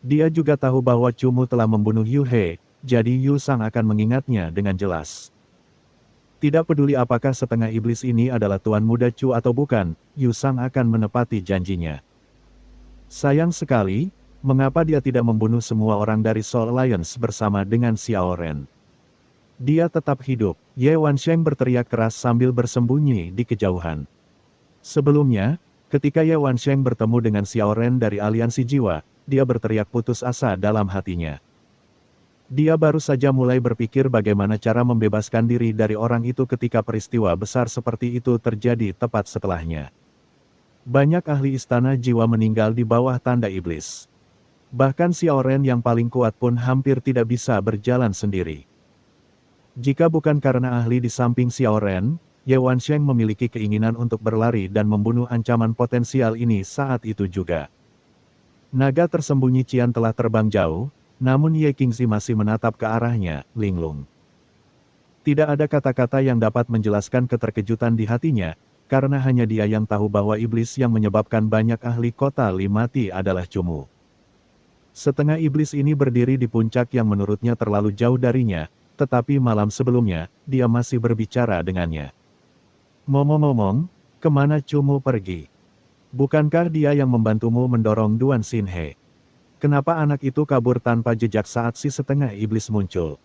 Dia juga tahu bahwa Cumu telah membunuh Yu He, jadi Yu Sang akan mengingatnya dengan jelas. Tidak peduli apakah setengah iblis ini adalah Tuan Muda Chu atau bukan, Yu Sang akan menepati janjinya. Sayang sekali, mengapa dia tidak membunuh semua orang dari Soul Alliance bersama dengan Xiao Ren? Dia tetap hidup, Ye Wansheng berteriak keras sambil bersembunyi di kejauhan. Sebelumnya, ketika Ye Wansheng bertemu dengan Xiao Ren dari Aliansi Jiwa, dia berteriak putus asa dalam hatinya. Dia baru saja mulai berpikir bagaimana cara membebaskan diri dari orang itu ketika peristiwa besar seperti itu terjadi tepat setelahnya. Banyak ahli istana jiwa meninggal di bawah tanda iblis. Bahkan Xiao Ren yang paling kuat pun hampir tidak bisa berjalan sendiri. Jika bukan karena ahli di samping Xiao Ren, Ye Wansheng memiliki keinginan untuk berlari dan membunuh ancaman potensial ini saat itu juga. Naga tersembunyi Qian telah terbang jauh, namun Ye Qingzi masih menatap ke arahnya, linglung. Tidak ada kata-kata yang dapat menjelaskan keterkejutan di hatinya, karena hanya dia yang tahu bahwa iblis yang menyebabkan banyak ahli kota Li mati adalah Cumu. Setengah iblis ini berdiri di puncak yang menurutnya terlalu jauh darinya, tetapi malam sebelumnya, dia masih berbicara dengannya. Ngomong-ngomong, kemana Cumu pergi? Bukankah dia yang membantumu mendorong Duan Xinhe? Kenapa anak itu kabur tanpa jejak saat si setengah iblis muncul?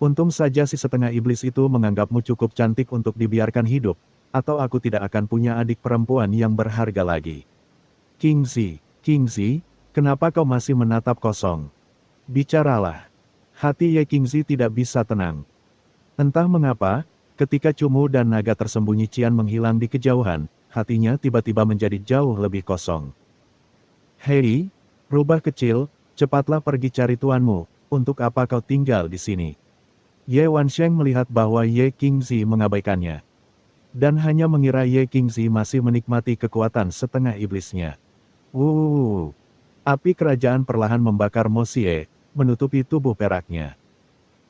Untung saja si setengah iblis itu menganggapmu cukup cantik untuk dibiarkan hidup, atau aku tidak akan punya adik perempuan yang berharga lagi. Qingzi, kenapa kau masih menatap kosong? Bicaralah. Hati Ye Qingzi tidak bisa tenang. Entah mengapa, ketika Cumu dan naga tersembunyi Qian menghilang di kejauhan, hatinya tiba-tiba menjadi jauh lebih kosong. Hei, rubah kecil, cepatlah pergi cari tuanmu, untuk apa kau tinggal di sini? Ye Wansheng melihat bahwa Ye Qingzi mengabaikannya. Dan hanya mengira Ye Qingzi masih menikmati kekuatan setengah iblisnya. Api kerajaan perlahan membakar Mo Xie, menutupi tubuh peraknya.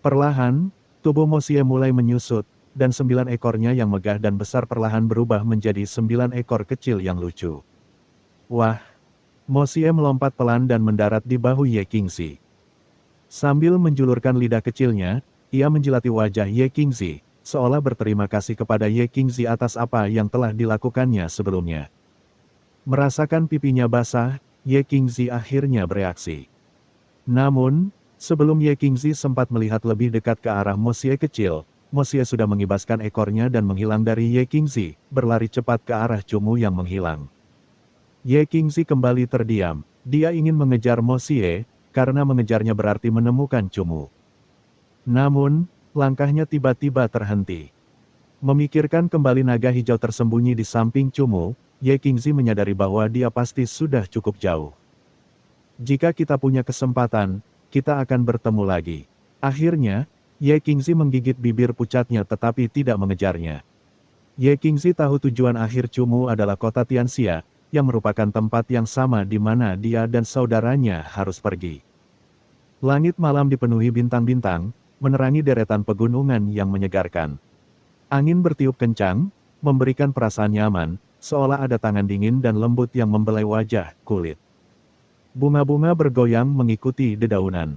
Perlahan, tubuh Mo Xie mulai menyusut, dan 9 ekornya yang megah dan besar perlahan berubah menjadi 9 ekor kecil yang lucu. Wah! Mo Xie melompat pelan dan mendarat di bahu Ye Qingzi. Sambil menjulurkan lidah kecilnya, ia menjilati wajah Ye Qingzi, seolah berterima kasih kepada Ye Qingzi atas apa yang telah dilakukannya sebelumnya. Merasakan pipinya basah, Ye Qingzi akhirnya bereaksi. Namun, sebelum Ye Qingzi sempat melihat lebih dekat ke arah Mo Xie kecil, Mo Xie sudah mengibaskan ekornya dan menghilang dari Ye Qingzi, berlari cepat ke arah Cumu yang menghilang. Ye Qingzi kembali terdiam, dia ingin mengejar Mo Xie, karena mengejarnya berarti menemukan Cumu. Namun, langkahnya tiba-tiba terhenti. Memikirkan kembali naga hijau tersembunyi di samping Cumu, Ye Qingzi menyadari bahwa dia pasti sudah cukup jauh. Jika kita punya kesempatan, kita akan bertemu lagi. Akhirnya, Ye Qingzi menggigit bibir pucatnya tetapi tidak mengejarnya. Ye Qingzi tahu tujuan akhir Cumu adalah kota Tianxia, yang merupakan tempat yang sama di mana dia dan saudaranya harus pergi. Langit malam dipenuhi bintang-bintang, menerangi deretan pegunungan yang menyegarkan. Angin bertiup kencang, memberikan perasaan nyaman, seolah ada tangan dingin dan lembut yang membelai wajah, kulit. Bunga-bunga bergoyang mengikuti dedaunan.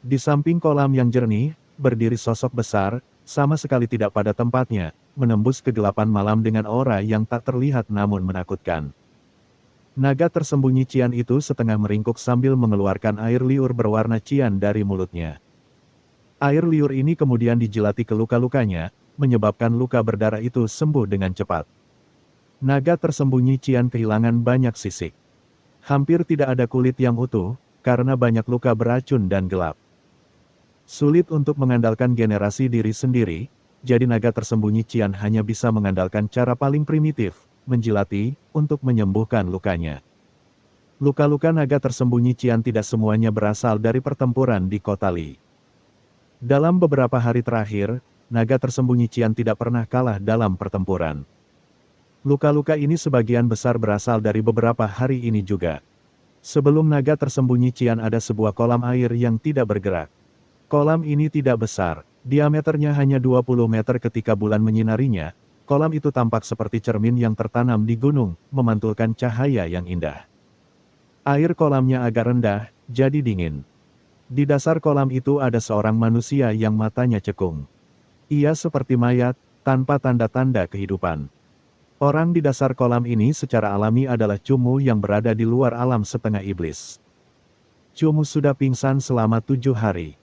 Di samping kolam yang jernih, berdiri sosok besar, sama sekali tidak pada tempatnya, menembus kegelapan malam dengan aura yang tak terlihat namun menakutkan. Naga tersembunyi Qian itu setengah meringkuk sambil mengeluarkan air liur berwarna Qian dari mulutnya. Air liur ini kemudian dijilati ke luka-lukanya, menyebabkan luka berdarah itu sembuh dengan cepat. Naga tersembunyi Qian kehilangan banyak sisik. Hampir tidak ada kulit yang utuh, karena banyak luka beracun dan gelap. Sulit untuk mengandalkan generasi diri sendiri, jadi naga tersembunyi Qian hanya bisa mengandalkan cara paling primitif, menjilati, untuk menyembuhkan lukanya. Luka-luka naga tersembunyi Qian tidak semuanya berasal dari pertempuran di kota Li. Dalam beberapa hari terakhir, naga tersembunyi Qian tidak pernah kalah dalam pertempuran. Luka-luka ini sebagian besar berasal dari beberapa hari ini juga. Sebelum naga tersembunyi Qian ada sebuah kolam air yang tidak bergerak. Kolam ini tidak besar, diameternya hanya 20 meter ketika bulan menyinarinya. Kolam itu tampak seperti cermin yang tertanam di gunung, memantulkan cahaya yang indah. Air kolamnya agak rendah, jadi dingin. Di dasar kolam itu ada seorang manusia yang matanya cekung. Ia seperti mayat, tanpa tanda-tanda kehidupan. Orang di dasar kolam ini secara alami adalah Cumu yang berada di luar alam setengah iblis. Cumu sudah pingsan selama 7 hari.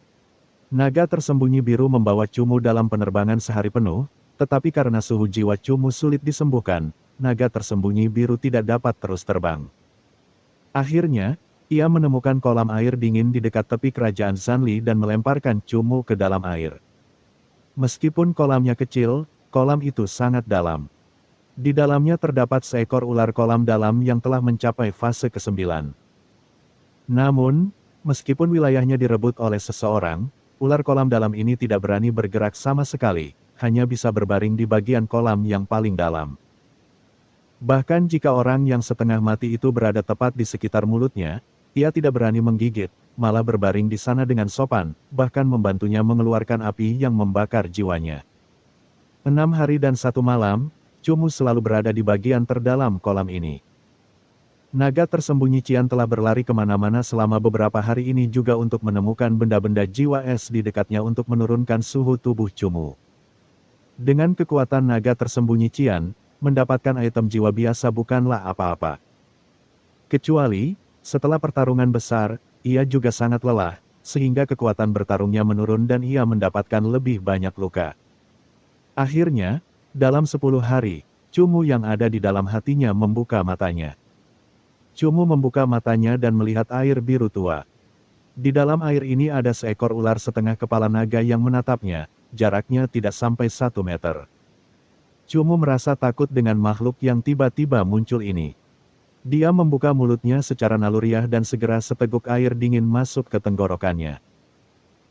Naga tersembunyi biru membawa Cumu dalam penerbangan sehari penuh, tetapi karena suhu jiwa Cumu sulit disembuhkan, naga tersembunyi biru tidak dapat terus terbang. Akhirnya, ia menemukan kolam air dingin di dekat tepi kerajaan Zanli dan melemparkan Cumu ke dalam air. Meskipun kolamnya kecil, kolam itu sangat dalam. Di dalamnya terdapat seekor ular kolam dalam yang telah mencapai fase ke-9. Namun, meskipun wilayahnya direbut oleh seseorang, ular kolam dalam ini tidak berani bergerak sama sekali, hanya bisa berbaring di bagian kolam yang paling dalam. Bahkan jika orang yang setengah mati itu berada tepat di sekitar mulutnya, ia tidak berani menggigit, malah berbaring di sana dengan sopan, bahkan membantunya mengeluarkan api yang membakar jiwanya. 6 hari dan 1 malam, Cumu selalu berada di bagian terdalam kolam ini. Naga tersembunyi Cian telah berlari kemana-mana selama beberapa hari ini juga untuk menemukan benda-benda jiwa es di dekatnya untuk menurunkan suhu tubuh Cumu. Dengan kekuatan naga tersembunyi Cian, mendapatkan item jiwa biasa bukanlah apa-apa. Kecuali, setelah pertarungan besar, ia juga sangat lelah, sehingga kekuatan bertarungnya menurun dan ia mendapatkan lebih banyak luka. Akhirnya, dalam 10 hari, Cumu yang ada di dalam hatinya membuka matanya. Cumu membuka matanya dan melihat air biru tua. Di dalam air ini ada seekor ular setengah kepala naga yang menatapnya, jaraknya tidak sampai 1 meter. Cumu merasa takut dengan makhluk yang tiba-tiba muncul ini. Dia membuka mulutnya secara naluriah dan segera seteguk air dingin masuk ke tenggorokannya.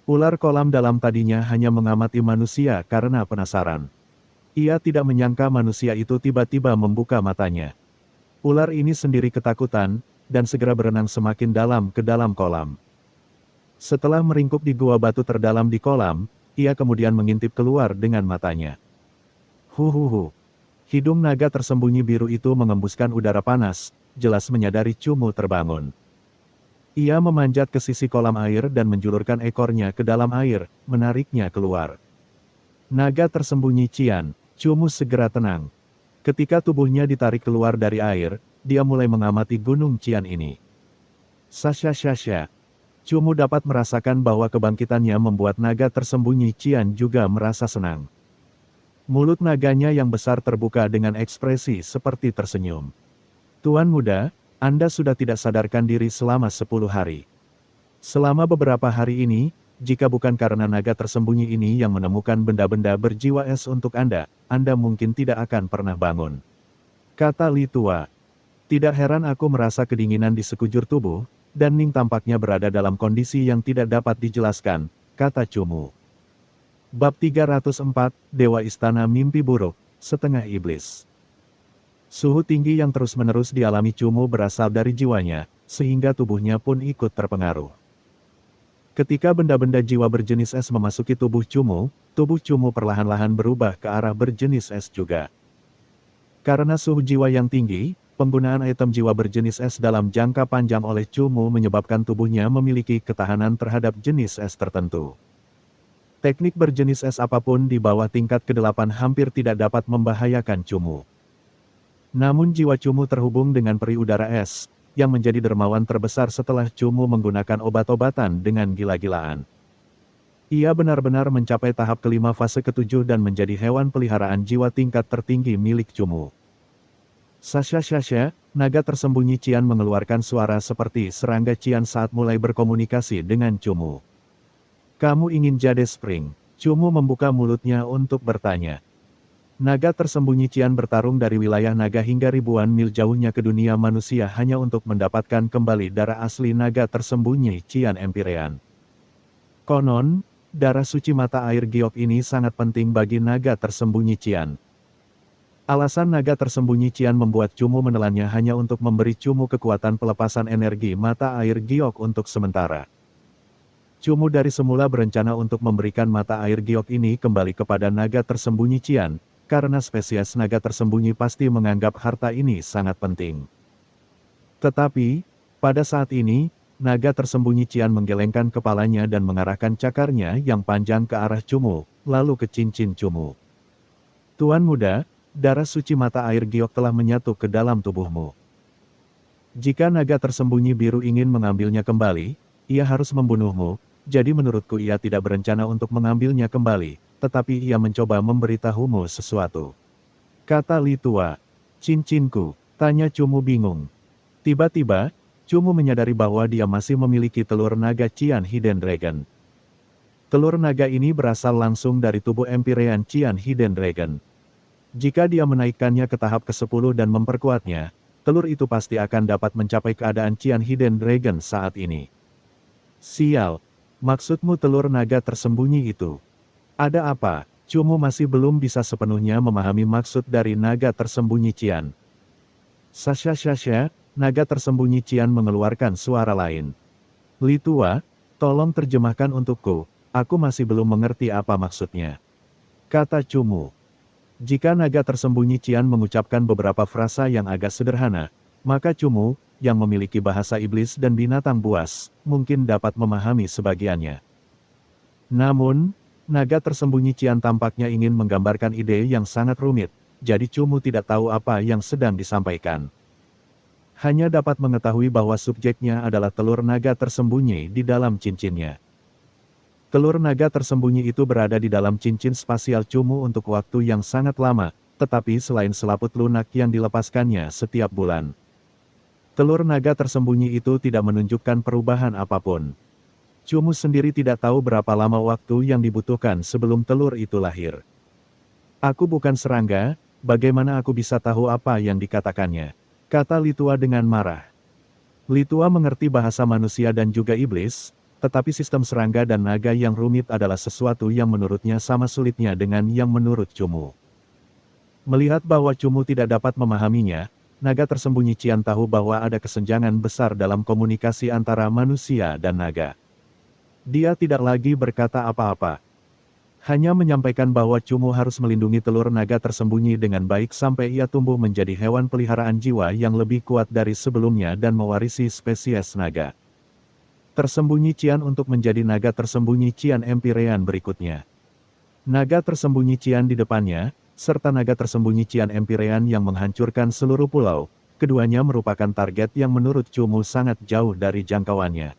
Ular kolam dalam tadinya hanya mengamati manusia karena penasaran. Ia tidak menyangka manusia itu tiba-tiba membuka matanya. Ular ini sendiri ketakutan, dan segera berenang semakin dalam ke dalam kolam. Setelah meringkuk di gua batu terdalam di kolam, ia kemudian mengintip keluar dengan matanya. Huhuhu. Hidung naga tersembunyi biru itu mengembuskan udara panas, jelas menyadari Cumu terbangun. Ia memanjat ke sisi kolam air dan menjulurkan ekornya ke dalam air, menariknya keluar. Naga tersembunyi Cian, Cumu segera tenang. Ketika tubuhnya ditarik keluar dari air, dia mulai mengamati gunung Cian ini. Sasha. Cumu dapat merasakan bahwa kebangkitannya membuat naga tersembunyi Cian juga merasa senang. Mulut naganya yang besar terbuka dengan ekspresi seperti tersenyum. Tuan muda, Anda sudah tidak sadarkan diri selama 10 hari. Selama beberapa hari ini, jika bukan karena naga tersembunyi ini yang menemukan benda-benda berjiwa es untuk Anda mungkin tidak akan pernah bangun. Kata Li Tua. Tidak heran aku merasa kedinginan di sekujur tubuh, dan Ning tampaknya berada dalam kondisi yang tidak dapat dijelaskan, kata Cumu. Bab 304, Dewa Istana Mimpi Buruk, Setengah Iblis. Suhu tinggi yang terus-menerus dialami Cumu berasal dari jiwanya, sehingga tubuhnya pun ikut terpengaruh. Ketika benda-benda jiwa berjenis es memasuki tubuh Cumu perlahan-lahan berubah ke arah berjenis es juga. Karena suhu jiwa yang tinggi, penggunaan item jiwa berjenis es dalam jangka panjang oleh Cumu menyebabkan tubuhnya memiliki ketahanan terhadap jenis es tertentu. Teknik berjenis es apapun di bawah tingkat ke-8 hampir tidak dapat membahayakan Cumu. Namun jiwa Cumu terhubung dengan peri udara es, yang menjadi dermawan terbesar setelah Cumu menggunakan obat-obatan dengan gila-gilaan. Ia benar-benar mencapai tahap kelima fase ke-7 dan menjadi hewan peliharaan jiwa tingkat tertinggi milik Cumu. Sasha, naga tersembunyi Cian mengeluarkan suara seperti serangga Cian saat mulai berkomunikasi dengan Cumu. Kamu ingin Jade Spring? Cumu membuka mulutnya untuk bertanya. Naga tersembunyi Cian bertarung dari wilayah naga hingga ribuan mil jauhnya ke dunia manusia hanya untuk mendapatkan kembali darah asli naga tersembunyi Cian Empyrean. Konon, darah suci mata air giok ini sangat penting bagi naga tersembunyi Cian. Alasan naga tersembunyi Cian membuat Cumu menelannya hanya untuk memberi Cumu kekuatan pelepasan energi mata air giok untuk sementara. Cumu dari semula berencana untuk memberikan mata air giok ini kembali kepada naga tersembunyi Cian, karena spesies naga tersembunyi pasti menganggap harta ini sangat penting. Tetapi, pada saat ini, naga tersembunyi Cian menggelengkan kepalanya dan mengarahkan cakarnya yang panjang ke arah Cumu, lalu ke cincin Cumu. Tuan muda, darah suci mata air giok telah menyatu ke dalam tubuhmu. Jika naga tersembunyi biru ingin mengambilnya kembali, ia harus membunuhmu, jadi menurutku ia tidak berencana untuk mengambilnya kembali, tetapi ia mencoba memberitahumu sesuatu. Kata Li Tua. Cincinku, tanya Cumu bingung. Tiba-tiba, Cumu menyadari bahwa dia masih memiliki telur naga Cian Hidden Dragon. Telur naga ini berasal langsung dari tubuh Empyrean Cian Hidden Dragon. Jika dia menaikkannya ke tahap ke-10 dan memperkuatnya, telur itu pasti akan dapat mencapai keadaan Cian Hidden Dragon saat ini. Sial, maksudmu telur naga tersembunyi itu? Ada apa? Cumu masih belum bisa sepenuhnya memahami maksud dari naga tersembunyi Cian. Sasha, naga tersembunyi Cian mengeluarkan suara lain. Li Tua, tolong terjemahkan untukku, aku masih belum mengerti apa maksudnya. Kata Cumu. Jika naga tersembunyi Cian mengucapkan beberapa frasa yang agak sederhana, maka Cumu, yang memiliki bahasa iblis dan binatang buas, mungkin dapat memahami sebagiannya. Namun, naga tersembunyi Cian tampaknya ingin menggambarkan ide yang sangat rumit, jadi Cumu tidak tahu apa yang sedang disampaikan. Hanya dapat mengetahui bahwa subjeknya adalah telur naga tersembunyi di dalam cincinnya. Telur naga tersembunyi itu berada di dalam cincin spasial Cumu untuk waktu yang sangat lama, tetapi selain selaput lunak yang dilepaskannya setiap bulan. Telur naga tersembunyi itu tidak menunjukkan perubahan apapun. Cumu sendiri tidak tahu berapa lama waktu yang dibutuhkan sebelum telur itu lahir. Aku bukan serangga, bagaimana aku bisa tahu apa yang dikatakannya? Kata Li Tua dengan marah. Li Tua mengerti bahasa manusia dan juga iblis, tetapi sistem serangga dan naga yang rumit adalah sesuatu yang menurutnya sama sulitnya dengan yang menurut Cumu. Melihat bahwa Cumu tidak dapat memahaminya, naga tersembunyi Cian tahu bahwa ada kesenjangan besar dalam komunikasi antara manusia dan naga. Dia tidak lagi berkata apa-apa. Hanya menyampaikan bahwa Cumu harus melindungi telur naga tersembunyi dengan baik sampai ia tumbuh menjadi hewan peliharaan jiwa yang lebih kuat dari sebelumnya dan mewarisi spesies naga tersembunyi Cian untuk menjadi naga tersembunyi Cian Empyrean berikutnya. Naga tersembunyi Cian di depannya, serta naga tersembunyi Cian Empyrean yang menghancurkan seluruh pulau, keduanya merupakan target yang menurut Cumu sangat jauh dari jangkauannya.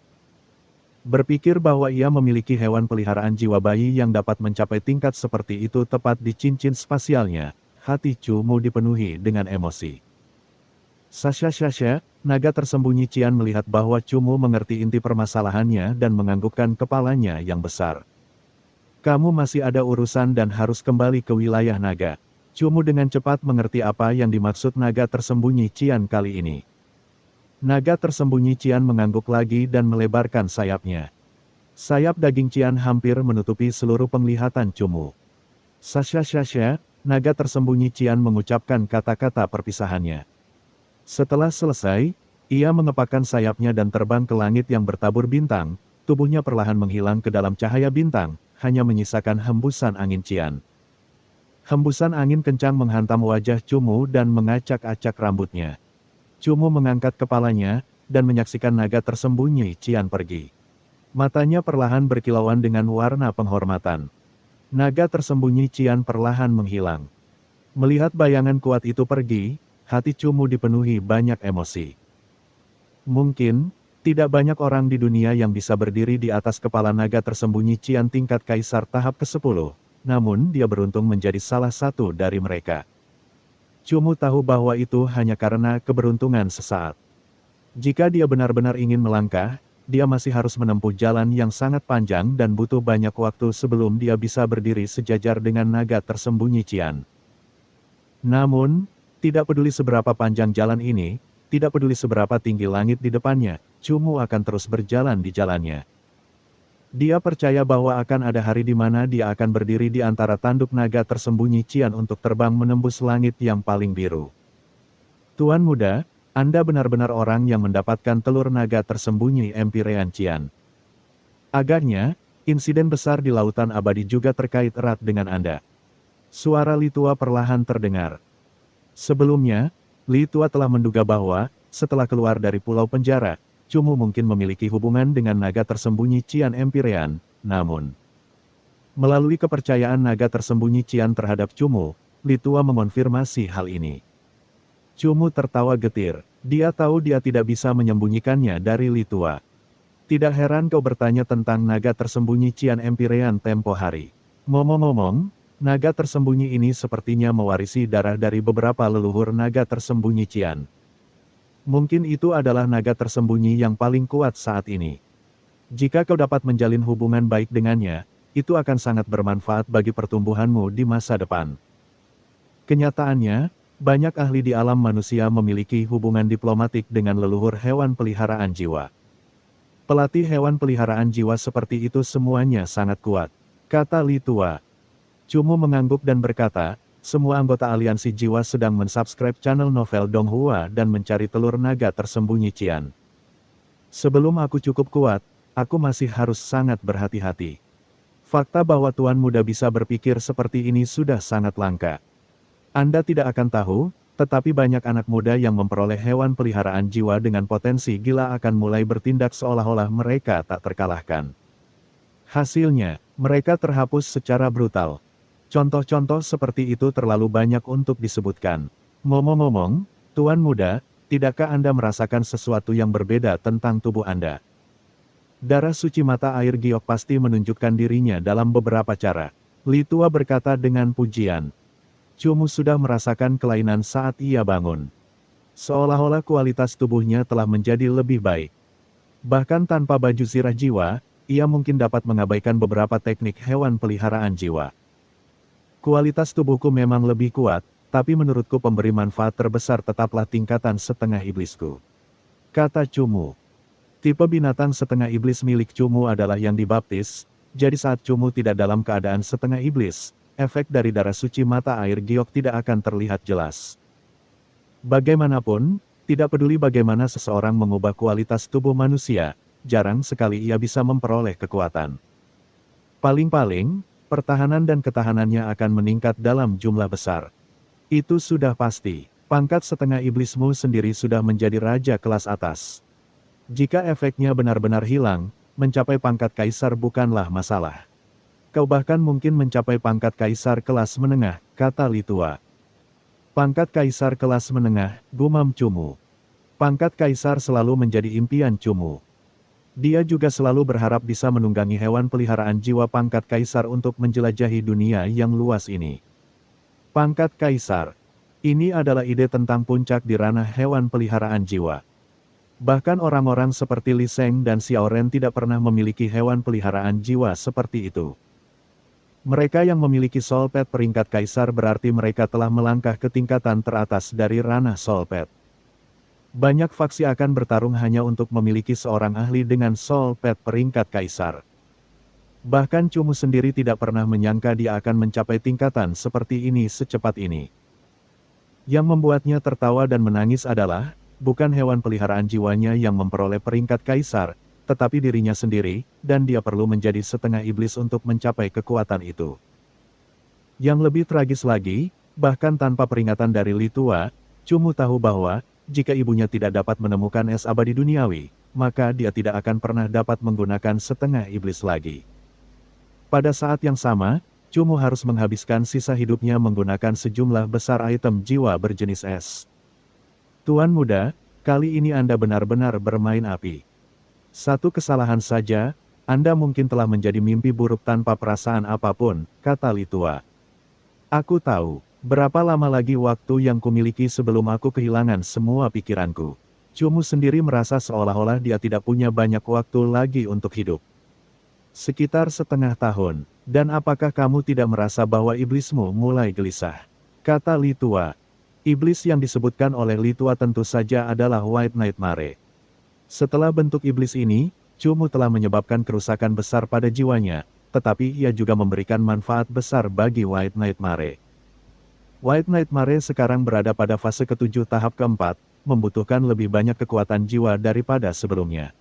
Berpikir bahwa ia memiliki hewan peliharaan jiwa bayi yang dapat mencapai tingkat seperti itu tepat di cincin spasialnya, hati Cumu dipenuhi dengan emosi. Sasha, naga tersembunyi Cian melihat bahwa Cumu mengerti inti permasalahannya dan menganggukkan kepalanya yang besar. Kamu masih ada urusan dan harus kembali ke wilayah naga. Cumu dengan cepat mengerti apa yang dimaksud naga tersembunyi Cian kali ini. Naga tersembunyi Cian mengangguk lagi dan melebarkan sayapnya. Sayap daging Cian hampir menutupi seluruh penglihatan Cumu. Sasha, naga tersembunyi Cian mengucapkan kata-kata perpisahannya. Setelah selesai, ia mengepakkan sayapnya dan terbang ke langit yang bertabur bintang, tubuhnya perlahan menghilang ke dalam cahaya bintang, hanya menyisakan hembusan angin Cian. Hembusan angin kencang menghantam wajah Cumu dan mengacak-acak rambutnya. Cumu mengangkat kepalanya, dan menyaksikan naga tersembunyi Cian pergi. Matanya perlahan berkilauan dengan warna penghormatan. Naga tersembunyi Cian perlahan menghilang. Melihat bayangan kuat itu pergi, hati Cumu dipenuhi banyak emosi. Mungkin, tidak banyak orang di dunia yang bisa berdiri di atas kepala naga tersembunyi Cian tingkat kaisar tahap ke-10, namun dia beruntung menjadi salah satu dari mereka. Cumu tahu bahwa itu hanya karena keberuntungan sesaat. Jika dia benar-benar ingin melangkah, dia masih harus menempuh jalan yang sangat panjang dan butuh banyak waktu sebelum dia bisa berdiri sejajar dengan naga tersembunyi Cian. Namun, tidak peduli seberapa panjang jalan ini, tidak peduli seberapa tinggi langit di depannya, Cumu akan terus berjalan di jalannya. Dia percaya bahwa akan ada hari di mana dia akan berdiri di antara tanduk naga tersembunyi Cian untuk terbang menembus langit yang paling biru. Tuan muda, Anda benar-benar orang yang mendapatkan telur naga tersembunyi Empyrean Cian. Agaknya, insiden besar di lautan abadi juga terkait erat dengan Anda. Suara Li Tua perlahan terdengar. Sebelumnya, Li Tua telah menduga bahwa, setelah keluar dari pulau penjara, Cumu mungkin memiliki hubungan dengan naga tersembunyi Cian Empyrean, namun melalui kepercayaan naga tersembunyi Cian terhadap Cumu, Litua mengonfirmasi hal ini. Cumu tertawa getir. Dia tahu dia tidak bisa menyembunyikannya dari Litua. Tidak heran kau bertanya tentang naga tersembunyi Cian Empyrean tempo hari. Ngomong-ngomong, naga tersembunyi ini sepertinya mewarisi darah dari beberapa leluhur naga tersembunyi Cian. Mungkin itu adalah naga tersembunyi yang paling kuat saat ini. Jika kau dapat menjalin hubungan baik dengannya, itu akan sangat bermanfaat bagi pertumbuhanmu di masa depan. Kenyataannya, banyak ahli di alam manusia memiliki hubungan diplomatik dengan leluhur hewan peliharaan jiwa. Pelatih hewan peliharaan jiwa seperti itu semuanya sangat kuat, kata Litua. Cumu mengangguk dan berkata, semua anggota aliansi jiwa sedang mensubscribe channel novel Donghua dan mencari telur naga tersembunyi Cian. Sebelum aku cukup kuat, aku masih harus sangat berhati-hati. Fakta bahwa Tuan Muda bisa berpikir seperti ini sudah sangat langka. Anda tidak akan tahu, tetapi banyak anak muda yang memperoleh hewan peliharaan jiwa dengan potensi gila akan mulai bertindak seolah-olah mereka tak terkalahkan. Hasilnya, mereka terhapus secara brutal. Contoh-contoh seperti itu terlalu banyak untuk disebutkan. Ngomong-ngomong, Tuan Muda, tidakkah Anda merasakan sesuatu yang berbeda tentang tubuh Anda? Darah suci mata air giok pasti menunjukkan dirinya dalam beberapa cara. Litua berkata dengan pujian. Cumu sudah merasakan kelainan saat ia bangun. Seolah-olah kualitas tubuhnya telah menjadi lebih baik. Bahkan tanpa baju zirah jiwa, ia mungkin dapat mengabaikan beberapa teknik hewan peliharaan jiwa. Kualitas tubuhku memang lebih kuat, tapi menurutku pemberi manfaat terbesar tetaplah tingkatan setengah iblisku. Kata Cumu. Tipe binatang setengah iblis milik Cumu adalah yang dibaptis, jadi saat Cumu tidak dalam keadaan setengah iblis, efek dari darah suci mata air giok tidak akan terlihat jelas. Bagaimanapun, tidak peduli bagaimana seseorang mengubah kualitas tubuh manusia, jarang sekali ia bisa memperoleh kekuatan. Paling-paling, pertahanan dan ketahanannya akan meningkat dalam jumlah besar. Itu sudah pasti, pangkat setengah iblismu sendiri sudah menjadi raja kelas atas. Jika efeknya benar-benar hilang, mencapai pangkat kaisar bukanlah masalah. Kau bahkan mungkin mencapai pangkat kaisar kelas menengah, kata Litua. Pangkat kaisar kelas menengah, gumam Cumu. Pangkat kaisar selalu menjadi impian Cumu. Dia juga selalu berharap bisa menunggangi hewan peliharaan jiwa pangkat kaisar untuk menjelajahi dunia yang luas ini. Pangkat kaisar. Ini adalah ide tentang puncak di ranah hewan peliharaan jiwa. Bahkan orang-orang seperti Li Sheng dan Xiao Ren tidak pernah memiliki hewan peliharaan jiwa seperti itu. Mereka yang memiliki Soul Pet peringkat kaisar berarti mereka telah melangkah ke tingkatan teratas dari ranah Soul Pet. Banyak faksi akan bertarung hanya untuk memiliki seorang ahli dengan Soul Pet peringkat kaisar. Bahkan Cumu sendiri tidak pernah menyangka dia akan mencapai tingkatan seperti ini secepat ini. Yang membuatnya tertawa dan menangis adalah, bukan hewan peliharaan jiwanya yang memperoleh peringkat kaisar, tetapi dirinya sendiri, dan dia perlu menjadi setengah iblis untuk mencapai kekuatan itu. Yang lebih tragis lagi, bahkan tanpa peringatan dari Litua, Cumu tahu bahwa, jika ibunya tidak dapat menemukan es abadi duniawi, maka dia tidak akan pernah dapat menggunakan setengah iblis lagi. Pada saat yang sama, Cumu harus menghabiskan sisa hidupnya menggunakan sejumlah besar item jiwa berjenis es. Tuan Muda, kali ini Anda benar-benar bermain api. Satu kesalahan saja, Anda mungkin telah menjadi mimpi buruk tanpa perasaan apapun, kata Litua. Aku tahu, berapa lama lagi waktu yang kumiliki sebelum aku kehilangan semua pikiranku. Cumu sendiri merasa seolah-olah dia tidak punya banyak waktu lagi untuk hidup. Sekitar setengah tahun, dan apakah kamu tidak merasa bahwa iblismu mulai gelisah? Kata Litua. Iblis yang disebutkan oleh Litua tentu saja adalah White Nightmare. Setelah bentuk iblis ini, Cumu telah menyebabkan kerusakan besar pada jiwanya, tetapi ia juga memberikan manfaat besar bagi White Nightmare. White Nightmare sekarang berada pada fase ke-7 tahap ke-4, membutuhkan lebih banyak kekuatan jiwa daripada sebelumnya.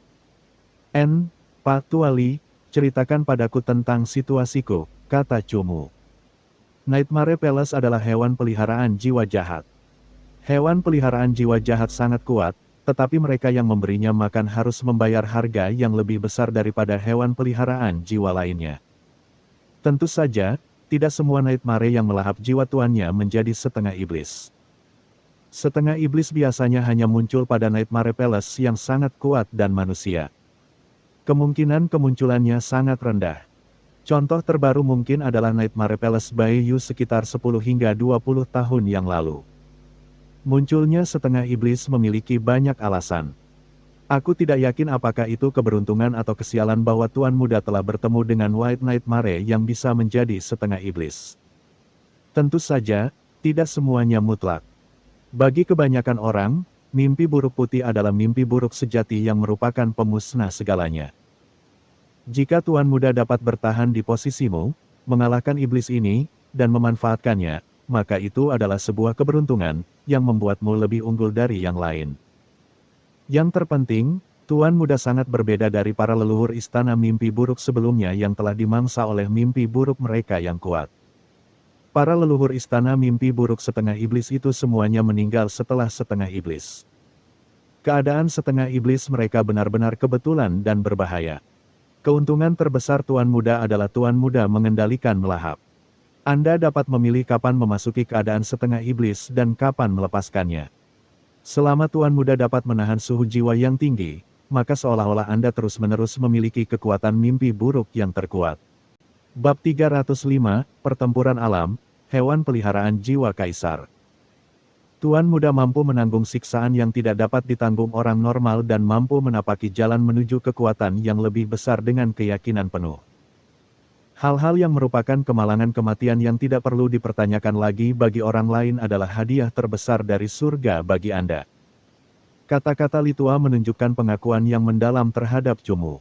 Pak Tuali, ceritakan padaku tentang situasiku, kata Cumu. Nightmare Palace adalah hewan peliharaan jiwa jahat. Hewan peliharaan jiwa jahat sangat kuat, tetapi mereka yang memberinya makan harus membayar harga yang lebih besar daripada hewan peliharaan jiwa lainnya. Tentu saja, tidak semua nightmare yang melahap jiwa tuannya menjadi setengah iblis. Setengah iblis biasanya hanya muncul pada nightmare palace yang sangat kuat dan manusia. Kemungkinan kemunculannya sangat rendah. Contoh terbaru mungkin adalah Nightmare Palace by You sekitar 10 hingga 20 tahun yang lalu. Munculnya setengah iblis memiliki banyak alasan. Aku tidak yakin apakah itu keberuntungan atau kesialan bahwa Tuan Muda telah bertemu dengan White Nightmare yang bisa menjadi setengah iblis. Tentu saja, tidak semuanya mutlak. Bagi kebanyakan orang, mimpi buruk putih adalah mimpi buruk sejati yang merupakan pemusnah segalanya. Jika Tuan Muda dapat bertahan di posisimu, mengalahkan iblis ini, dan memanfaatkannya, maka itu adalah sebuah keberuntungan, yang membuatmu lebih unggul dari yang lain. Yang terpenting, Tuan Muda sangat berbeda dari para leluhur istana mimpi buruk sebelumnya yang telah dimangsa oleh mimpi buruk mereka yang kuat. Para leluhur istana mimpi buruk setengah iblis itu semuanya meninggal setelah setengah iblis. Keadaan setengah iblis mereka benar-benar kebetulan dan berbahaya. Keuntungan terbesar Tuan Muda adalah Tuan Muda mengendalikan melahap. Anda dapat memilih kapan memasuki keadaan setengah iblis dan kapan melepaskannya. Selama Tuan Muda dapat menahan suhu jiwa yang tinggi, maka seolah-olah Anda terus-menerus memiliki kekuatan mimpi buruk yang terkuat. Bab 305, Pertempuran Alam, Hewan Peliharaan Jiwa Kaisar. Tuan Muda mampu menanggung siksaan yang tidak dapat ditanggung orang normal dan mampu menapaki jalan menuju kekuatan yang lebih besar dengan keyakinan penuh. Hal-hal yang merupakan kemalangan kematian yang tidak perlu dipertanyakan lagi bagi orang lain adalah hadiah terbesar dari surga bagi Anda. Kata-kata Litua menunjukkan pengakuan yang mendalam terhadap Cumu.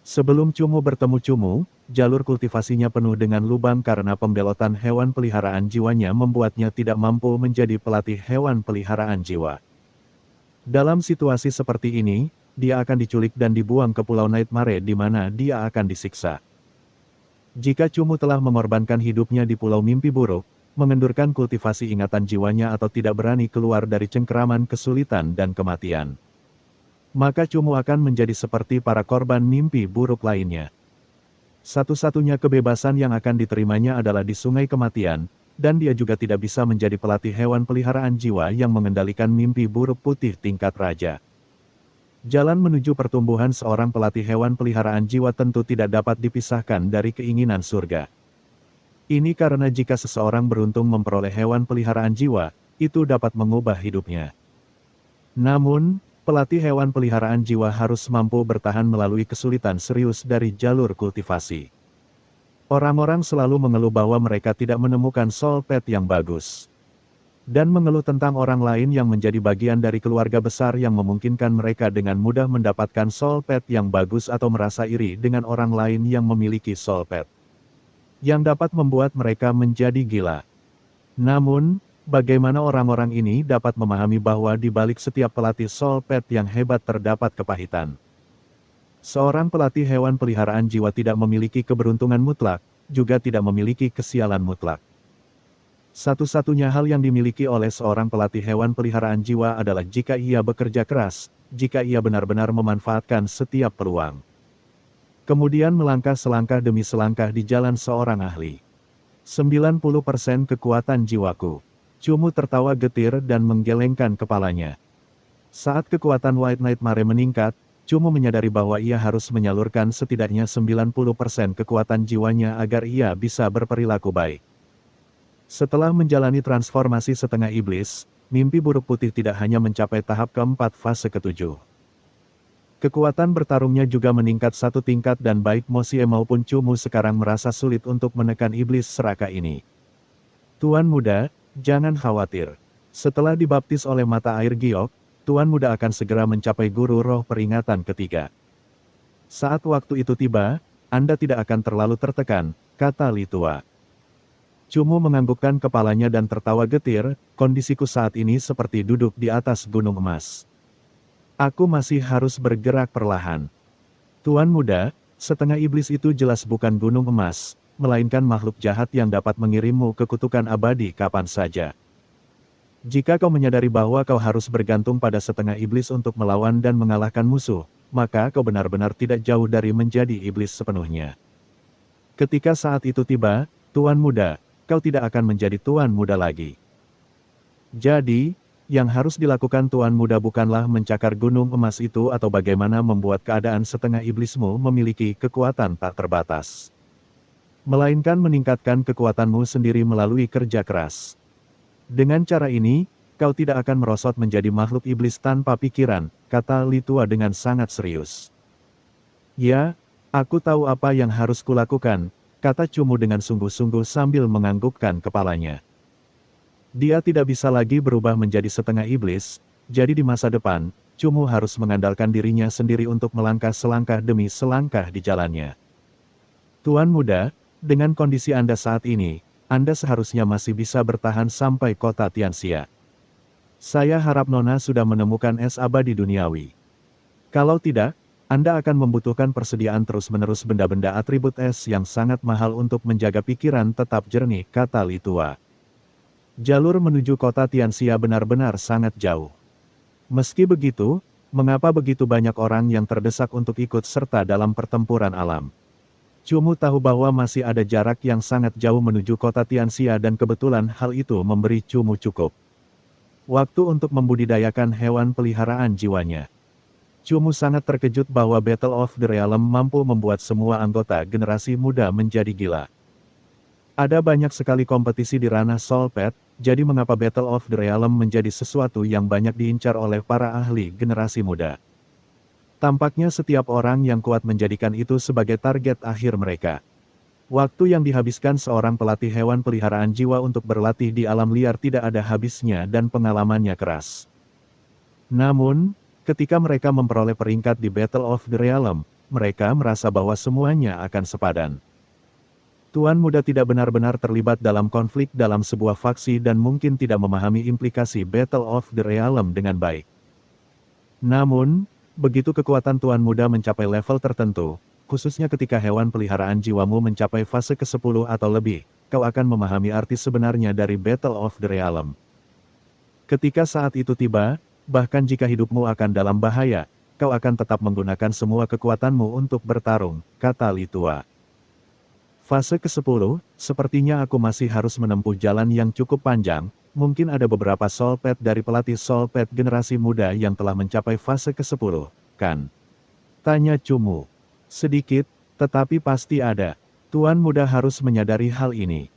Sebelum Cumu bertemu Cumu, jalur kultivasinya penuh dengan lubang karena pembelotan hewan peliharaan jiwanya membuatnya tidak mampu menjadi pelatih hewan peliharaan jiwa. Dalam situasi seperti ini, dia akan diculik dan dibuang ke Pulau Nightmare di mana dia akan disiksa. Jika Cumu telah mengorbankan hidupnya di Pulau Mimpi Buruk, mengendurkan kultivasi ingatan jiwanya atau tidak berani keluar dari cengkeraman kesulitan dan kematian, maka Cumu akan menjadi seperti para korban mimpi buruk lainnya. Satu-satunya kebebasan yang akan diterimanya adalah di Sungai Kematian, dan dia juga tidak bisa menjadi pelatih hewan peliharaan jiwa yang mengendalikan mimpi buruk putih tingkat raja. Jalan menuju pertumbuhan seorang pelatih hewan peliharaan jiwa tentu tidak dapat dipisahkan dari keinginan surga. Ini karena jika seseorang beruntung memperoleh hewan peliharaan jiwa, itu dapat mengubah hidupnya. Namun, pelatih hewan peliharaan jiwa harus mampu bertahan melalui kesulitan serius dari jalur kultivasi. Orang-orang selalu mengeluh bahwa mereka tidak menemukan soul pet yang bagus. Dan mengeluh tentang orang lain yang menjadi bagian dari keluarga besar yang memungkinkan mereka dengan mudah mendapatkan soul pet yang bagus atau merasa iri dengan orang lain yang memiliki soul pet yang dapat membuat mereka menjadi gila. Namun, bagaimana orang-orang ini dapat memahami bahwa di balik setiap pelatih soul pet yang hebat terdapat kepahitan? Seorang pelatih hewan peliharaan jiwa tidak memiliki keberuntungan mutlak, juga tidak memiliki kesialan mutlak. Satu-satunya hal yang dimiliki oleh seorang pelatih hewan peliharaan jiwa adalah jika ia bekerja keras, jika ia benar-benar memanfaatkan setiap peluang. Kemudian melangkah selangkah demi selangkah di jalan seorang ahli. 90% kekuatan jiwaku. Cumu tertawa getir dan menggelengkan kepalanya. Saat kekuatan White Nightmare meningkat, Cumu menyadari bahwa ia harus menyalurkan setidaknya 90% kekuatan jiwanya agar ia bisa berperilaku baik. Setelah menjalani transformasi setengah iblis, mimpi buruk putih tidak hanya mencapai tahap keempat fase ketujuh. Kekuatan bertarungnya juga meningkat satu tingkat dan baik Mosie maupun Cumu sekarang merasa sulit untuk menekan iblis serakah ini. Tuan Muda, jangan khawatir. Setelah dibaptis oleh mata air giok, Tuan Muda akan segera mencapai guru roh peringatan ketiga. Saat waktu itu tiba, Anda tidak akan terlalu tertekan, kata Litua. Cumu menganggukkan kepalanya dan tertawa getir, kondisiku saat ini seperti duduk di atas gunung emas. Aku masih harus bergerak perlahan. Tuan Muda, setengah iblis itu jelas bukan gunung emas, melainkan makhluk jahat yang dapat mengirimmu ke kutukan abadi kapan saja. Jika kau menyadari bahwa kau harus bergantung pada setengah iblis untuk melawan dan mengalahkan musuh, maka kau benar-benar tidak jauh dari menjadi iblis sepenuhnya. Ketika saat itu tiba, Tuan Muda, kau tidak akan menjadi Tuan Muda lagi. Jadi, yang harus dilakukan Tuan Muda bukanlah mencakar gunung emas itu atau bagaimana membuat keadaan setengah iblismu memiliki kekuatan tak terbatas. Melainkan meningkatkan kekuatanmu sendiri melalui kerja keras. Dengan cara ini, kau tidak akan merosot menjadi makhluk iblis tanpa pikiran, kata Li Tua dengan sangat serius. Ya, aku tahu apa yang harus kulakukan, kata Cumu dengan sungguh-sungguh sambil menganggukkan kepalanya. Dia tidak bisa lagi berubah menjadi setengah iblis, jadi di masa depan, Cumu harus mengandalkan dirinya sendiri untuk melangkah selangkah demi selangkah di jalannya. Tuan Muda, dengan kondisi Anda saat ini, Anda seharusnya masih bisa bertahan sampai kota Tianxia. Saya harap Nona sudah menemukan es abadi duniawi. Kalau tidak, Anda akan membutuhkan persediaan terus-menerus benda-benda atribut es yang sangat mahal untuk menjaga pikiran tetap jernih, kata Li Tua. Jalur menuju kota Tianxia benar-benar sangat jauh. Meski begitu, mengapa begitu banyak orang yang terdesak untuk ikut serta dalam pertempuran alam? Cumu tahu bahwa masih ada jarak yang sangat jauh menuju kota Tianxia dan kebetulan hal itu memberi Cumu cukup waktu untuk membudidayakan hewan peliharaan jiwanya. Cumu sangat terkejut bahwa Battle of the Realm mampu membuat semua anggota generasi muda menjadi gila. Ada banyak sekali kompetisi di ranah Soulpad, jadi mengapa Battle of the Realm menjadi sesuatu yang banyak diincar oleh para ahli generasi muda? Tampaknya setiap orang yang kuat menjadikan itu sebagai target akhir mereka. Waktu yang dihabiskan seorang pelatih hewan peliharaan jiwa untuk berlatih di alam liar tidak ada habisnya dan pengalamannya keras. Namun, ketika mereka memperoleh peringkat di Battle of the Realm, mereka merasa bahwa semuanya akan sepadan. Tuan Muda tidak benar-benar terlibat dalam konflik dalam sebuah faksi dan mungkin tidak memahami implikasi Battle of the Realm dengan baik. Namun, begitu kekuatan Tuan Muda mencapai level tertentu, khususnya ketika hewan peliharaan jiwamu mencapai fase ke-10 atau lebih, kau akan memahami arti sebenarnya dari Battle of the Realm. Ketika saat itu tiba, bahkan jika hidupmu akan dalam bahaya, kau akan tetap menggunakan semua kekuatanmu untuk bertarung, kata Li Tua. Fase ke-10, sepertinya aku masih harus menempuh jalan yang cukup panjang, mungkin ada beberapa Soulpad dari pelatih Soulpad generasi muda yang telah mencapai fase ke-10, kan? Tanya Cumu. Sedikit, tetapi pasti ada. Tuan Muda harus menyadari hal ini.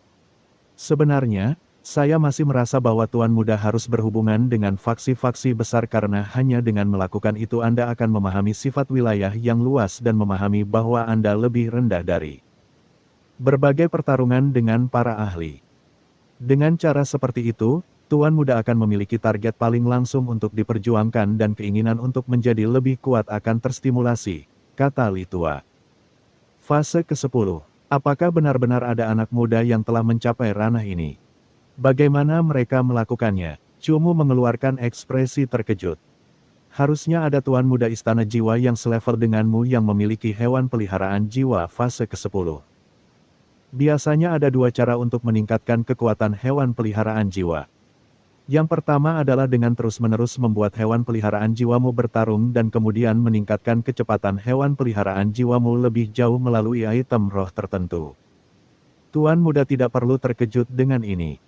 Sebenarnya, saya masih merasa bahwa Tuan Muda harus berhubungan dengan faksi-faksi besar karena hanya dengan melakukan itu Anda akan memahami sifat wilayah yang luas dan memahami bahwa Anda lebih rendah dari berbagai pertarungan dengan para ahli. Dengan cara seperti itu, Tuan Muda akan memiliki target paling langsung untuk diperjuangkan dan keinginan untuk menjadi lebih kuat akan terstimulasi, kata Li Tua. Fase ke-10. Apakah benar-benar ada anak muda yang telah mencapai ranah ini? Bagaimana mereka melakukannya? Cumu mengeluarkan ekspresi terkejut. Harusnya ada Tuan Muda Istana Jiwa yang selevel denganmu yang memiliki hewan peliharaan jiwa fase ke-10. Biasanya ada dua cara untuk meningkatkan kekuatan hewan peliharaan jiwa. Yang pertama adalah dengan terus-menerus membuat hewan peliharaan jiwamu bertarung dan kemudian meningkatkan kecepatan hewan peliharaan jiwamu lebih jauh melalui item roh tertentu. Tuan Muda tidak perlu terkejut dengan ini.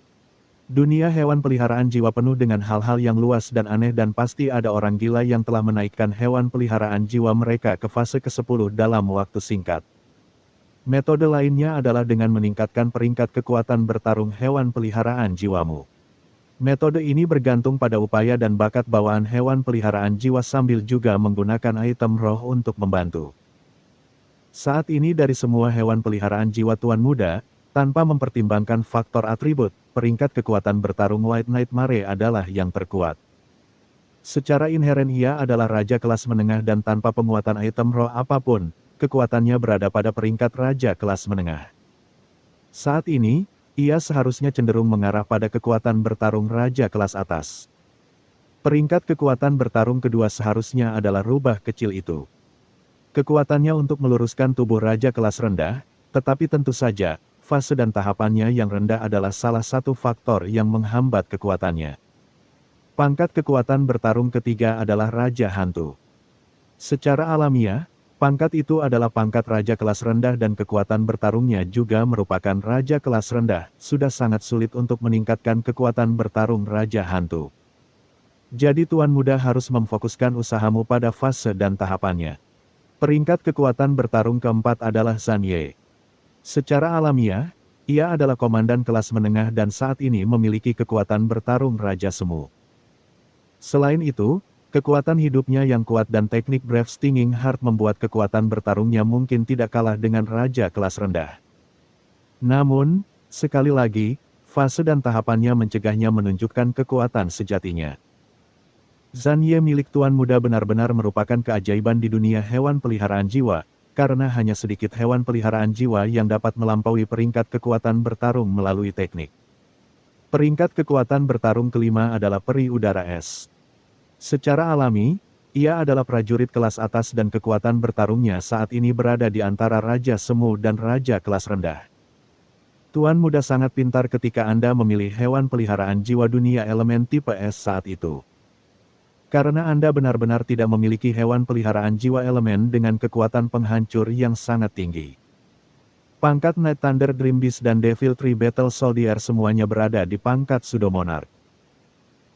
Dunia hewan peliharaan jiwa penuh dengan hal-hal yang luas dan aneh dan pasti ada orang gila yang telah menaikkan hewan peliharaan jiwa mereka ke fase ke-10 dalam waktu singkat. Metode lainnya adalah dengan meningkatkan peringkat kekuatan bertarung hewan peliharaan jiwamu. Metode ini bergantung pada upaya dan bakat bawaan hewan peliharaan jiwa sambil juga menggunakan item roh untuk membantu. Saat ini dari semua hewan peliharaan jiwa Tuan Muda, tanpa mempertimbangkan faktor atribut, peringkat kekuatan bertarung White Knight Mare adalah yang terkuat. Secara inheren ia adalah raja kelas menengah dan tanpa penguatan item roh apapun, kekuatannya berada pada peringkat raja kelas menengah. Saat ini, ia seharusnya cenderung mengarah pada kekuatan bertarung raja kelas atas. Peringkat kekuatan bertarung kedua seharusnya adalah rubah kecil itu. Kekuatannya untuk meluruskan tubuh raja kelas rendah, tetapi tentu saja, fase dan tahapannya yang rendah adalah salah satu faktor yang menghambat kekuatannya. Pangkat kekuatan bertarung ketiga adalah Raja Hantu. Secara alamiah, pangkat itu adalah pangkat raja kelas rendah dan kekuatan bertarungnya juga merupakan raja kelas rendah. Sudah sangat sulit untuk meningkatkan kekuatan bertarung Raja Hantu. Jadi Tuan Muda harus memfokuskan usahamu pada fase dan tahapannya. Peringkat kekuatan bertarung keempat adalah Zhan Ye. Secara alamiah, ia adalah komandan kelas menengah dan saat ini memiliki kekuatan bertarung Raja Semu. Selain itu, kekuatan hidupnya yang kuat dan teknik Brave Stinging Heart membuat kekuatan bertarungnya mungkin tidak kalah dengan raja kelas rendah. Namun, sekali lagi, fase dan tahapannya mencegahnya menunjukkan kekuatan sejatinya. Zhan Ye milik Tuan Muda benar-benar merupakan keajaiban di dunia hewan peliharaan jiwa, karena hanya sedikit hewan peliharaan jiwa yang dapat melampaui peringkat kekuatan bertarung melalui teknik. Peringkat kekuatan bertarung kelima adalah Peri Udara Es. Secara alami, ia adalah prajurit kelas atas dan kekuatan bertarungnya saat ini berada di antara Raja Semu dan Raja kelas rendah. Tuan Muda sangat pintar ketika Anda memilih hewan peliharaan jiwa dunia elemen tipe S saat itu. Karena Anda benar-benar tidak memiliki hewan peliharaan jiwa elemen dengan kekuatan penghancur yang sangat tinggi. Pangkat Night Thunder Dream Beast dan Devil Tree Battle Soldier semuanya berada di pangkat Pseudo Monarch.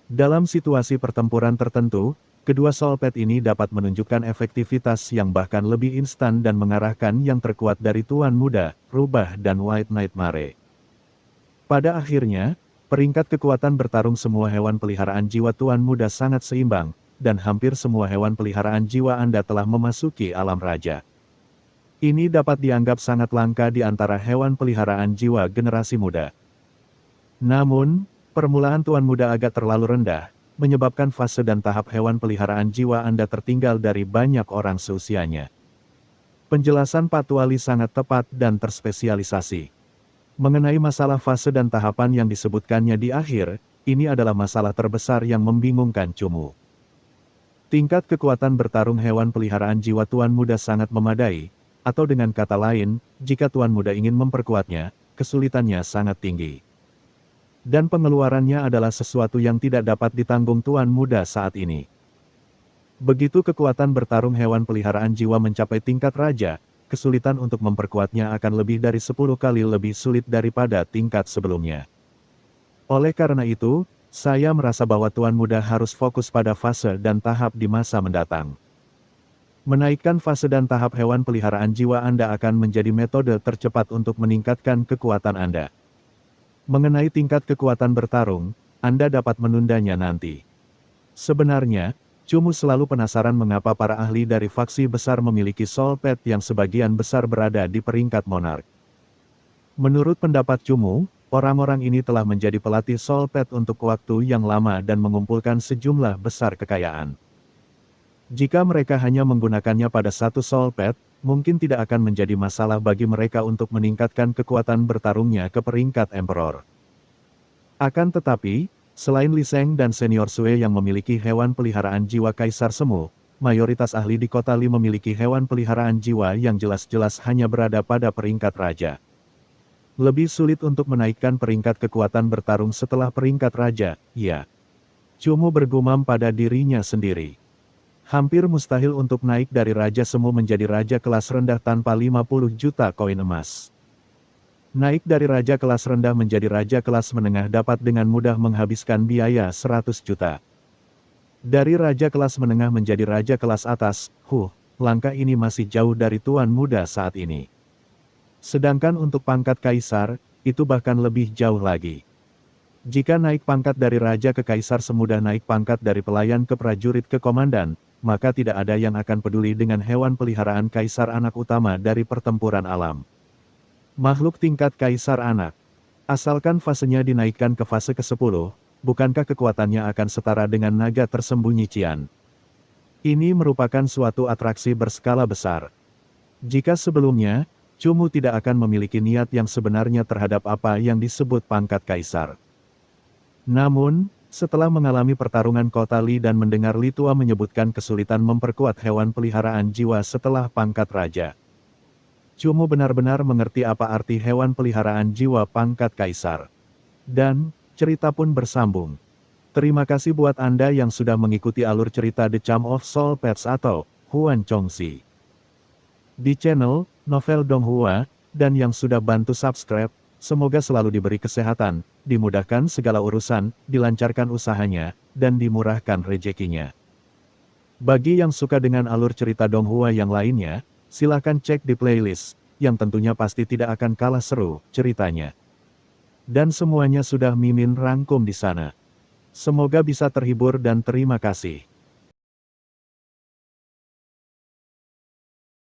Dalam situasi pertempuran tertentu, kedua soul pet ini dapat menunjukkan efektivitas yang bahkan lebih instan dan mengarahkan yang terkuat dari Tuan Muda, Rubah dan White Nightmare. Pada akhirnya, peringkat kekuatan bertarung semua hewan peliharaan jiwa Tuan Muda sangat seimbang, dan hampir semua hewan peliharaan jiwa Anda telah memasuki alam raja. Ini dapat dianggap sangat langka di antara hewan peliharaan jiwa generasi muda. Namun, permulaan Tuan Muda agak terlalu rendah, menyebabkan fase dan tahap hewan peliharaan jiwa Anda tertinggal dari banyak orang seusianya. Penjelasan Pak Tuali sangat tepat dan terspesialisasi. Mengenai masalah fase dan tahapan yang disebutkannya di akhir, ini adalah masalah terbesar yang membingungkan Cumu. Tingkat kekuatan bertarung hewan peliharaan jiwa Tuan Muda sangat memadai, atau dengan kata lain, jika Tuan Muda ingin memperkuatnya, kesulitannya sangat tinggi. Dan pengeluarannya adalah sesuatu yang tidak dapat ditanggung Tuan Muda saat ini. Begitu kekuatan bertarung hewan peliharaan jiwa mencapai tingkat raja, kesulitan untuk memperkuatnya akan lebih dari 10 kali lebih sulit daripada tingkat sebelumnya. Oleh karena itu, saya merasa bahwa Tuan Muda harus fokus pada fase dan tahap di masa mendatang. Menaikkan fase dan tahap hewan peliharaan jiwa Anda akan menjadi metode tercepat untuk meningkatkan kekuatan Anda. Mengenai tingkat kekuatan bertarung, Anda dapat menundanya nanti. Sebenarnya, Cumu selalu penasaran mengapa para ahli dari faksi besar memiliki soul pet yang sebagian besar berada di peringkat monark. Menurut pendapat Cumu, orang-orang ini telah menjadi pelatih soul pet untuk waktu yang lama dan mengumpulkan sejumlah besar kekayaan. Jika mereka hanya menggunakannya pada satu soul pet, mungkin tidak akan menjadi masalah bagi mereka untuk meningkatkan kekuatan bertarungnya ke peringkat Emperor. Akan tetapi, selain Li Sheng dan Senior Sue yang memiliki hewan peliharaan jiwa Kaisar Semu, mayoritas ahli di kota Li memiliki hewan peliharaan jiwa yang jelas-jelas hanya berada pada peringkat raja. Lebih sulit untuk menaikkan peringkat kekuatan bertarung setelah peringkat raja, ya. Cumu bergumam pada dirinya sendiri. Hampir mustahil untuk naik dari Raja Semu menjadi Raja kelas rendah tanpa 50 juta koin emas. Naik dari Raja kelas rendah menjadi Raja kelas menengah dapat dengan mudah menghabiskan biaya 100 juta. Dari Raja kelas menengah menjadi Raja kelas atas, langkah ini masih jauh dari Tuan Muda saat ini. Sedangkan untuk pangkat Kaisar, itu bahkan lebih jauh lagi. Jika naik pangkat dari Raja ke Kaisar semudah naik pangkat dari pelayan ke prajurit ke komandan, maka tidak ada yang akan peduli dengan hewan peliharaan Kaisar anak utama dari pertempuran alam. Makhluk tingkat Kaisar anak. Asalkan fasenya dinaikkan ke fase ke-10, bukankah kekuatannya akan setara dengan naga tersembunyi Cian? Ini merupakan suatu atraksi berskala besar. Jika sebelumnya, Cumu tidak akan memiliki niat yang sebenarnya terhadap apa yang disebut pangkat Kaisar. Namun, setelah mengalami pertarungan kota Li dan mendengar Li Tua menyebutkan kesulitan memperkuat hewan peliharaan jiwa setelah pangkat raja, Cumu benar-benar mengerti apa arti hewan peliharaan jiwa pangkat Kaisar. Dan, cerita pun bersambung. Terima kasih buat Anda yang sudah mengikuti alur cerita The Charm of Soul Pets atau Huan Chongxi di channel Novel Donghua, dan yang sudah bantu subscribe. Semoga selalu diberi kesehatan, dimudahkan segala urusan, dilancarkan usahanya, dan dimurahkan rezekinya. Bagi yang suka dengan alur cerita Donghua yang lainnya, silahkan cek di playlist, yang tentunya pasti tidak akan kalah seru ceritanya. Dan semuanya sudah Mimin rangkum di sana. Semoga bisa terhibur dan terima kasih.